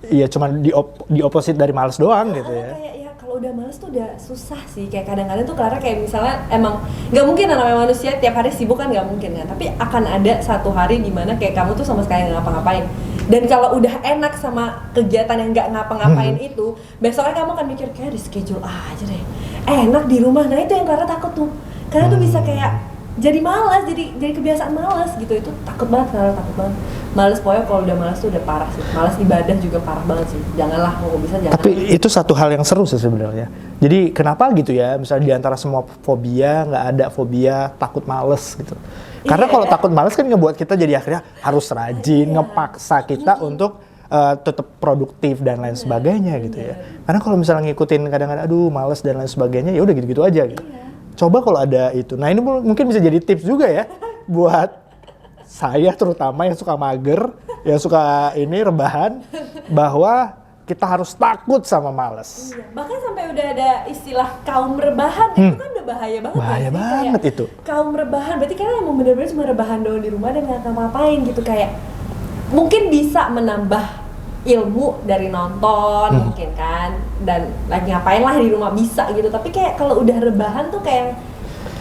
ya cuma di opposite dari malas doang gitu ya. Kayak ya kalau udah males tuh udah susah sih. Kayak kadang-kadang tuh Clara kayak misalnya emang nggak mungkin namanya manusia tiap hari sibuk kan, nggak mungkin kan. Tapi akan ada satu hari di mana kayak kamu tuh sama sekali nggak ngapa-ngapain. Dan kalau udah enak sama kegiatan yang nggak ngapa-ngapain itu, besoknya kamu akan mikir kayak di schedule aja deh. Enak di rumah. Nah itu yang Clara takut tuh. Karena tuh bisa kayak jadi malas, jadi kebiasaan malas gitu. Itu takut banget, Clara takut banget. Malas, pokoknya kalau udah malas tuh udah parah sih. Malas ibadah juga parah banget sih. Janganlah, mau bisa jangan. Tapi itu satu hal yang seru sih sebenarnya. Jadi kenapa gitu ya, misalnya di antara semua fobia, nggak ada fobia takut males gitu. Karena kalau takut males kan ngebuat kita jadi akhirnya harus rajin, ngepaksa kita untuk tetap produktif dan lain sebagainya gitu ya. Karena kalau misalnya ngikutin kadang-kadang aduh males dan lain sebagainya, ya udah gitu-gitu aja gitu. Coba kalau ada itu. Nah ini mungkin bisa jadi tips juga ya buat saya terutama yang suka mager, yang suka ini rebahan, bahwa kita harus takut sama males. Iya. Bahkan sampai udah ada istilah kaum rebahan, itu kan udah bahaya banget. Bahaya ya. banget Kayak itu. Kaum rebahan, berarti kan emang bener-bener cuma rebahan doang di rumah dan nggak ngapa-ngapain gitu. Kayak mungkin bisa menambah ilmu dari nonton mungkin kan, dan lagi ngapain lah di rumah bisa gitu. Tapi kayak kalau udah rebahan tuh kayak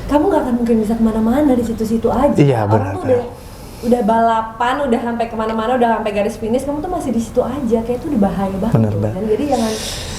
kamu nggak akan mungkin bisa kemana-mana di situ-situ aja. Iya, Orang benar, tuh udah balapan, udah sampai kemana-mana, udah sampai garis finish, kamu tuh masih di situ aja. Kayak itu udah bahaya banget. Bener, tuh. bener. Dan jadi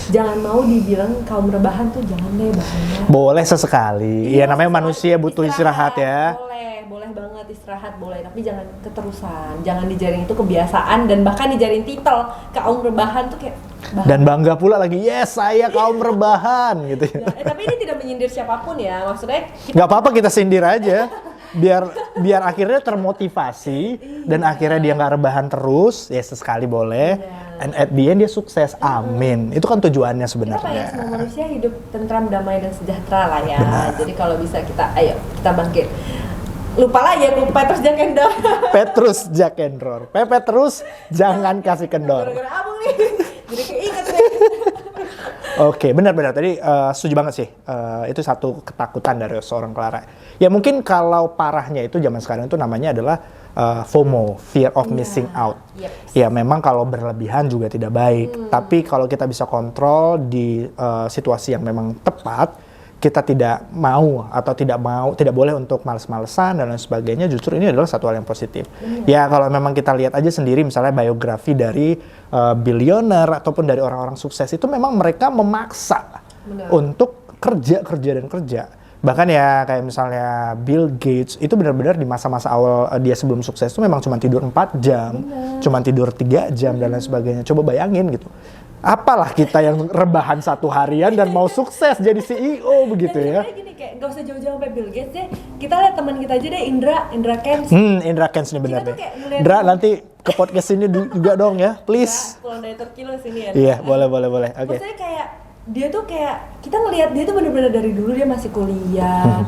jangan mau dibilang kaum rebahan tuh, jangan deh, bahaya. Boleh sesekali. Iya, Ya namanya manusia butuh istirahat ya. Boleh banget istirahat, boleh, tapi jangan keterusan. Jangan dijadiin itu kebiasaan dan bahkan dijadiin titel kaum rebahan tuh kayak Dan bangga pula lagi, yes saya kaum rebahan gitu ya. tapi ini tidak menyindir siapapun ya, maksudnya Nggak apa-apa kita sindir aja. Biar akhirnya termotivasi dan akhirnya dia nggak rebahan terus, ya sesekali boleh. And at the end dia sukses, amin. Itu kan tujuannya kita pengen sebenarnya. semua manusia hidup tentram, damai dan sejahtera lah ya. Jadi kalau bisa ayo kita bangkit. Lupa lagi aku Petrus Jakendor. Petrus Jakendor. Petrus jangan kasih kendor. Gara-gara abang nih. Jadi keinget deh. Oke, benar-benar tadi setuju banget sih. Itu satu ketakutan dari seorang Clara. Ya mungkin kalau parahnya itu zaman sekarang itu namanya adalah FOMO, fear of missing out. Yep. Ya memang kalau berlebihan juga tidak baik. Tapi kalau kita bisa kontrol di situasi yang memang tepat, kita tidak boleh untuk males-malesan dan lain sebagainya. Justru ini adalah satu hal yang positif. Ya kalau memang kita lihat aja sendiri misalnya biografi dari bilioner ataupun dari orang-orang sukses itu memang mereka memaksa untuk kerja. Bahkan ya kayak misalnya Bill Gates itu benar-benar di masa-masa awal dia sebelum sukses itu memang cuma tidur 4 jam, cuma tidur 3 jam dan lain sebagainya. Coba bayangin gitu. Apalah kita yang rebahan 1 harian dan mau sukses jadi CEO begitu ya. Gini kayak nggak usah jauh-jauh sampai Bill Gates deh. Kita lihat teman kita aja deh, Indra Kens. Indra Kens nih benar Kita tuh deh. kayak ngeliat- Indra nanti ke podcast ini juga dong ya, please. Pulang dari Turki lo sini ya. Iya, boleh. Oke. Maksudnya kayak dia tuh kayak kita ngelihat dia tuh bener-bener dari dulu dia masih kuliah,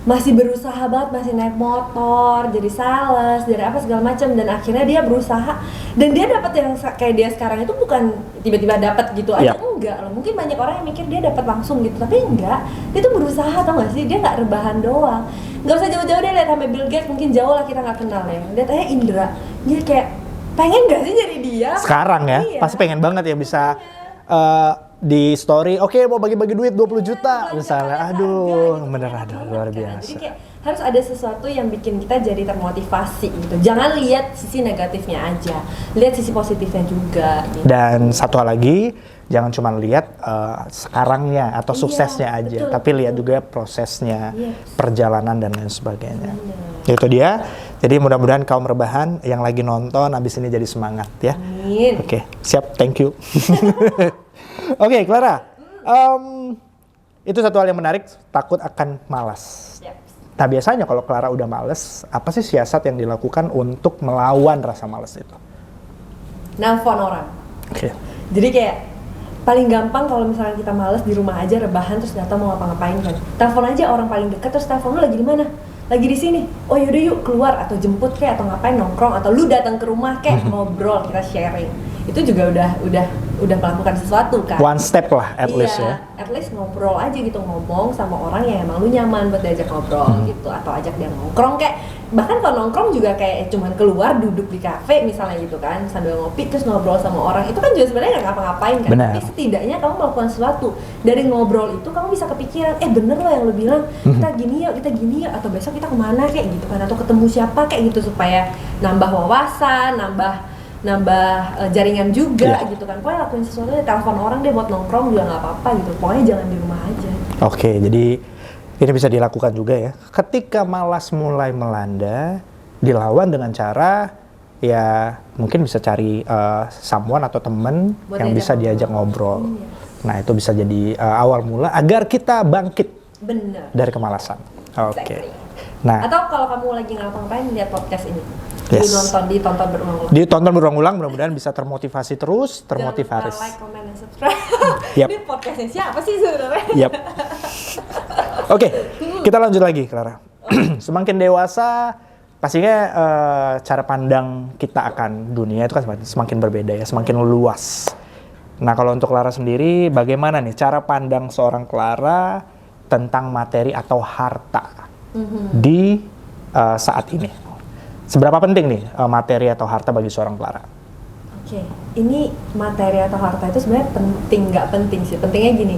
masih berusaha banget, masih naik motor, jadi sales, dari apa segala macam, dan akhirnya dia berusaha dan dia dapat yang kayak dia sekarang itu bukan tiba-tiba dapat gitu aja, enggak loh. Mungkin banyak orang yang mikir dia dapat langsung gitu, tapi enggak. Dia tuh berusaha, tau gak sih? Dia nggak rebahan doang. Nggak usah jauh-jauh deh lihat sampai Bill Gates, mungkin jauh lah kita nggak kenal ya. Lihat aja Indra, dia kayak pengen gak sih jadi dia? Sekarang ya, Iya. pasti pengen banget ya bisa di story, oke mau bagi-bagi duit 20 juta misalnya. Aduh, bener luar biasa. Jadi kayak harus ada sesuatu yang bikin kita jadi termotivasi gitu. Jangan lihat sisi negatifnya aja, lihat sisi positifnya juga gitu. Dan satu hal lagi, jangan cuma lihat sekarangnya atau Iya, suksesnya aja, betul, tapi lihat juga prosesnya, Yes. perjalanan dan lain sebagainya. Itu dia. Jadi mudah-mudahan kaum rebahan yang lagi nonton abis ini jadi semangat ya. Amin. Oke, siap, thank you. Oke, Clara. Itu satu hal yang menarik, takut akan malas. Yep. Nah, biasanya kalau Clara udah males, apa sih siasat yang dilakukan untuk melawan rasa males itu? Nelfon orang. Oke. Jadi kayak paling gampang kalau misalnya kita males di rumah aja rebahan terus nggak tahu mau ngapa-ngapain kan. Telepon aja orang paling dekat, terus telepon lu lagi di mana? Lagi di sini. Oh yaudah yuk keluar atau jemput kayak atau ngapain nongkrong atau lu datang ke rumah kayak ngobrol, kita sharing. Itu juga udah melakukan sesuatu kan. One step lah at least ya. At least ngobrol aja gitu, ngomong sama orang yang emang lu nyaman buat diajak ngobrol gitu, atau ajak dia nongkrong kayak, bahkan kalau nongkrong juga kayak cuman keluar duduk di kafe misalnya gitu kan, sambil ngopi terus ngobrol sama orang, itu kan juga sebenarnya nggak ngapa-ngapain kan. Benar. Tapi setidaknya kamu melakukan sesuatu. Dari ngobrol itu kamu bisa kepikiran, bener loh yang lu bilang, kita gini yuk, atau besok kita kemana kayak gitu kan, atau ketemu siapa kayak gitu, supaya nambah wawasan, nambah jaringan juga gitu kan. Pokoknya lakuin sesuatu deh, telepon orang deh buat nongkrong juga nggak apa-apa gitu. Pokoknya jangan di rumah aja. Oke, jadi ini bisa dilakukan juga ya. Ketika malas mulai melanda, dilawan dengan cara ya mungkin bisa cari someone atau temen Buat yang bisa diajak ngobrol. Nah, itu bisa jadi awal mula agar kita bangkit Bener. dari kemalasan. Oke. Exactly. Nah, Atau kalau kamu lagi ngapa-ngapain, lihat podcast ini. Yes. Ditonton berulang-ulang. ditonton berulang-ulang, mudah-mudahan bisa termotivasi terus, termotivasi. Jangan lupa like, comment, dan subscribe. Yap. Ini podcastnya siapa sih sebenarnya? Yap. Oke, kita lanjut lagi, Clara. Semakin dewasa, pastinya cara pandang kita akan dunia itu kan semakin berbeda ya, semakin luas. Nah, kalau untuk Clara sendiri, bagaimana nih cara pandang seorang Clara tentang materi atau harta di saat ini? Seberapa penting nih materi atau harta bagi seorang Clara? Oke, ini materi atau harta itu sebenarnya penting nggak penting sih. Pentingnya gini,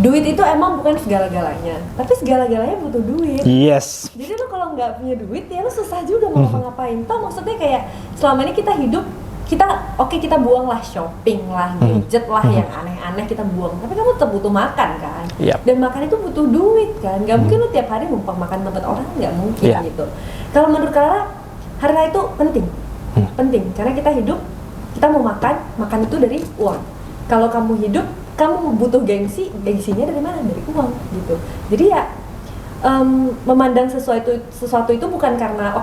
duit itu emang bukan segala-galanya, tapi segala-galanya butuh duit. Yes. Jadi lo kalau nggak punya duit ya lo susah juga mau ngapa-ngapain. Toh maksudnya kayak selama ini kita hidup, kita buang lah shopping lah, gadget lah yang aneh-aneh kita buang. Tapi kamu tetap butuh makan kan? Yep. Dan makan itu butuh duit kan? Gak mungkin lo tiap hari numpang makan tempat orang, nggak mungkin gitu. Kalau menurut Clara, harta itu penting. Penting, karena kita hidup, kita mau makan itu dari uang. Kalau kamu hidup, kamu butuh gengsinya dari mana? Dari uang gitu. Jadi ya memandang sesuatu itu bukan karena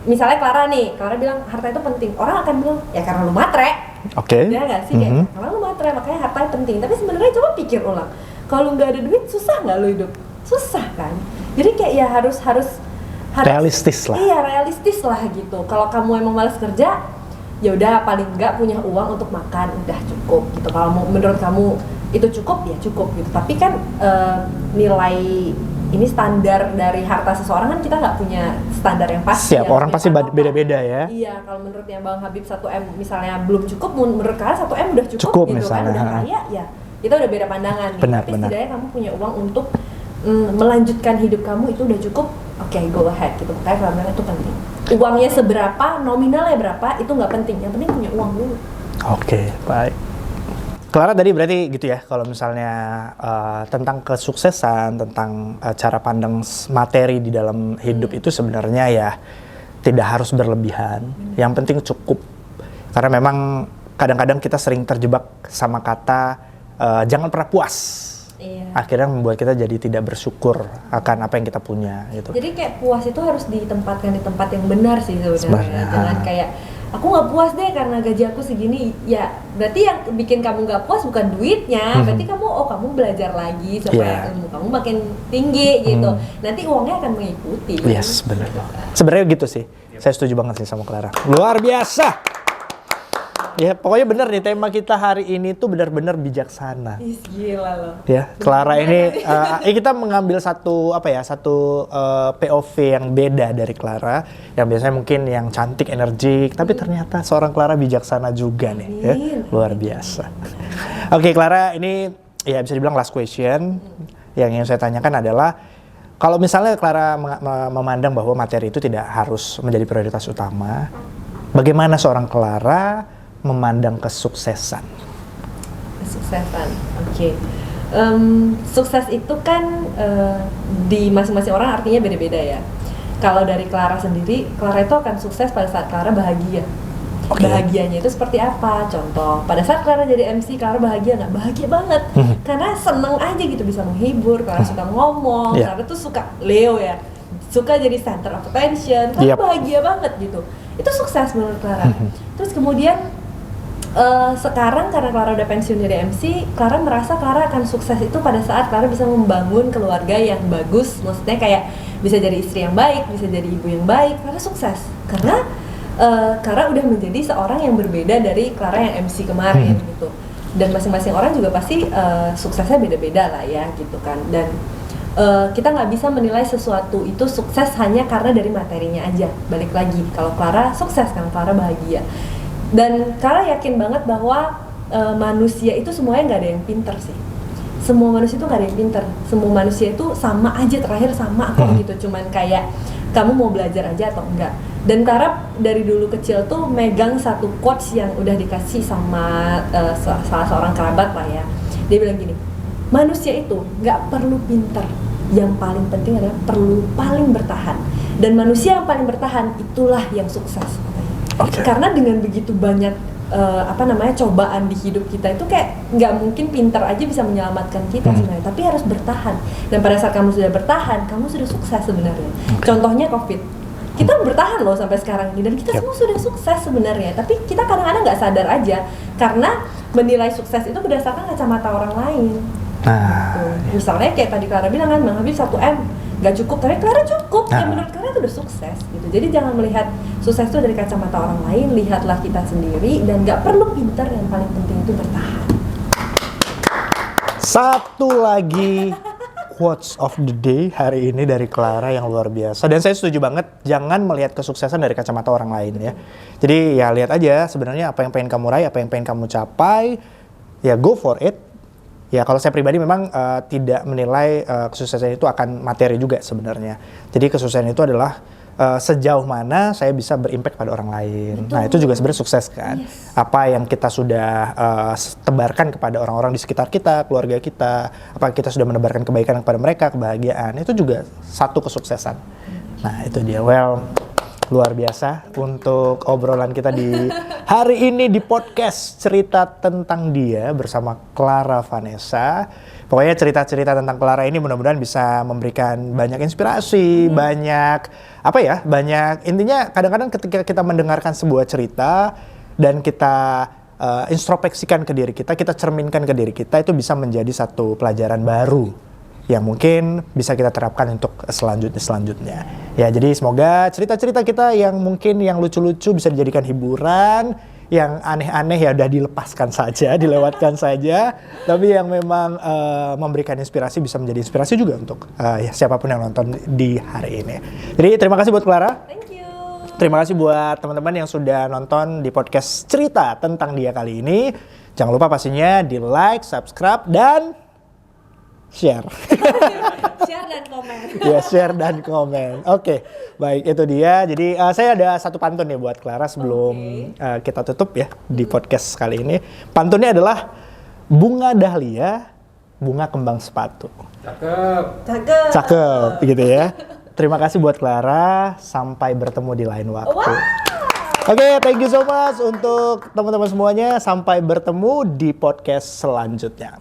misalnya Clara bilang harta itu penting, orang akan bilang ya karena lu matre. Oke. Ya nggak sih, kayak karena lu matre makanya harta penting. Tapi sebenarnya coba pikir ulang, kalau nggak ada duit susah nggak lu hidup? Susah kan. Jadi kayak ya harus realistis lah. Iya, realistis lah gitu. Kalau kamu emang malas kerja, ya udah paling nggak punya uang untuk makan udah cukup gitu. Kalau menurut kamu itu cukup ya cukup gitu. Tapi kan nilai ini standar dari harta seseorang kan kita nggak punya standar yang pasti. Siap, orang pasti beda-beda ya. Iya, kalau menurutnya Bang Habib 1M misalnya belum cukup, menurut kalian 1M udah cukup gitu misalnya, kan, udah kaya ya. Kita udah beda pandangan nih. Benar, tapi benar. setidaknya kamu punya uang untuk melanjutkan hidup kamu, itu udah cukup. Oke, go ahead gitu. Makanya kalau bilang itu penting. Uangnya seberapa, nominalnya berapa, itu nggak penting. Yang penting punya uang dulu. Oke, baik. Clara tadi berarti gitu ya, kalau misalnya tentang kesuksesan, tentang cara pandang materi di dalam hidup itu sebenarnya ya tidak harus berlebihan. Yang penting cukup. Karena memang kadang-kadang kita sering terjebak sama kata jangan pernah puas. Iya. Akhirnya membuat kita jadi tidak bersyukur akan apa yang kita punya gitu. Jadi kayak puas itu harus ditempatkan di tempat yang benar sih sebenarnya. Sebenarnya. Jangan kayak aku nggak puas deh karena gaji aku segini. Ya berarti yang bikin kamu nggak puas bukan duitnya. Berarti kamu belajar lagi supaya ilmu kamu makin tinggi gitu. Nanti uangnya akan mengikuti. Yes, benar. Sebenarnya gitu sih. Saya setuju banget sih sama Clara. Luar biasa. Ya, pokoknya bener nih tema kita hari ini tuh benar-benar bijaksana. Ih, gila loh. Ya, Clara ini kita mengambil satu POV yang beda dari Clara, yang biasanya mungkin yang cantik, energik, tapi ternyata seorang Clara bijaksana juga nih, ya. Luar biasa. Oke, Clara, ini ya bisa dibilang last question. Yang ingin saya tanyakan adalah kalau misalnya Clara memandang bahwa materi itu tidak harus menjadi prioritas utama, bagaimana seorang Clara memandang kesuksesan? Kesuksesan, oke. Sukses itu kan di masing-masing orang artinya beda-beda ya. Kalau dari Clara sendiri, Clara itu akan sukses pada saat Clara bahagia. Okay. Bahagianya itu seperti apa? Contoh, pada saat Clara jadi MC, Clara bahagia nggak? Bahagia banget, karena seneng aja gitu bisa menghibur. Clara suka ngomong, Clara tuh suka Leo ya, suka jadi center of attention. Clara bahagia banget gitu. Itu sukses menurut Clara. Terus kemudian sekarang karena Clara udah pensiun jadi MC, Clara merasa Clara akan sukses itu pada saat Clara bisa membangun keluarga yang bagus. Maksudnya kayak bisa jadi istri yang baik, bisa jadi ibu yang baik. Clara sukses karena Clara udah menjadi seorang yang berbeda dari Clara yang MC kemarin gitu. Dan masing-masing orang juga pasti suksesnya beda-beda lah ya gitu kan. Dan kita nggak bisa menilai sesuatu itu sukses hanya karena dari materinya aja. Balik lagi, kalau Clara sukses kan, Clara bahagia. Dan Clara yakin banget bahwa manusia itu semuanya nggak ada yang pinter sih. Semua manusia itu nggak ada yang pinter. Semua manusia itu sama aja, terakhir sama kok gitu. Cuman kayak kamu mau belajar aja atau enggak. Dan Clara dari dulu kecil tuh megang satu quotes yang udah dikasih sama salah seorang kerabat lah ya. Dia bilang gini, manusia itu nggak perlu pinter. Yang paling penting adalah perlu paling bertahan. Dan manusia yang paling bertahan itulah yang sukses. Okay. Karena dengan begitu banyak cobaan di hidup kita itu kayak nggak mungkin pintar aja bisa menyelamatkan kita sebenarnya, tapi harus bertahan. Dan pada saat kamu sudah bertahan, kamu sudah sukses sebenarnya. Contohnya COVID, kita bertahan loh sampai sekarang ini dan kita semua sudah sukses sebenarnya. Tapi kita kadang-kadang nggak sadar aja karena menilai sukses itu berdasarkan kacamata orang lain. Gitu. Misalnya kayak tadi Clara bilang kan, Bang Habib 1M nggak cukup, tapi Clara cukup. Ya menurut Clara itu udah sukses gitu. Jadi jangan melihat sukses itu dari kacamata orang lain, lihatlah kita sendiri dan nggak perlu pintar, yang paling penting itu bertahan. Satu lagi quotes of the day hari ini dari Clara yang luar biasa, dan saya setuju banget, jangan melihat kesuksesan dari kacamata orang lain ya. Jadi ya lihat aja sebenarnya apa yang pengen kamu raih, apa yang pengen kamu capai, ya go for it. Ya kalau saya pribadi memang tidak menilai kesuksesan itu akan materi juga sebenarnya. Jadi kesuksesan itu adalah sejauh mana saya bisa berimpact pada orang lain. Betul. Nah itu juga sebenarnya sukses kan. Yes. Apa yang kita sudah tebarkan kepada orang-orang di sekitar kita, keluarga kita, apa kita sudah menebarkan kebaikan kepada mereka, kebahagiaan, itu juga satu kesuksesan. Nah itu dia, luar biasa untuk obrolan kita di hari ini di podcast Cerita Tentang Dia bersama Clara Vanessa. Pokoknya cerita-cerita tentang Clara ini mudah-mudahan bisa memberikan banyak inspirasi, banyak intinya kadang-kadang ketika kita mendengarkan sebuah cerita dan kita introspeksikan ke diri kita cerminkan ke diri kita, itu bisa menjadi satu pelajaran baru yang mungkin bisa kita terapkan untuk selanjutnya. Ya, jadi semoga cerita-cerita kita yang mungkin yang lucu-lucu bisa dijadikan hiburan, yang aneh-aneh ya udah dilepaskan saja, dilewatkan saja. Tapi yang memang memberikan inspirasi bisa menjadi inspirasi juga untuk siapapun yang nonton di hari ini. Jadi terima kasih buat Clara. Thank you. Terima kasih buat teman-teman yang sudah nonton di podcast Cerita Tentang Dia kali ini. Jangan lupa pastinya di like, subscribe, dan share. Share dan komen. Ya, share dan komen. Oke, baik itu dia. Jadi saya ada satu pantun nih buat Clara sebelum kita tutup ya di podcast kali ini. Pantunnya adalah bunga dahlia, bunga kembang sepatu. Cakep, gitu ya. Terima kasih buat Clara, sampai bertemu di lain waktu. Oke, thank you so much untuk teman-teman semuanya. Sampai bertemu di podcast selanjutnya.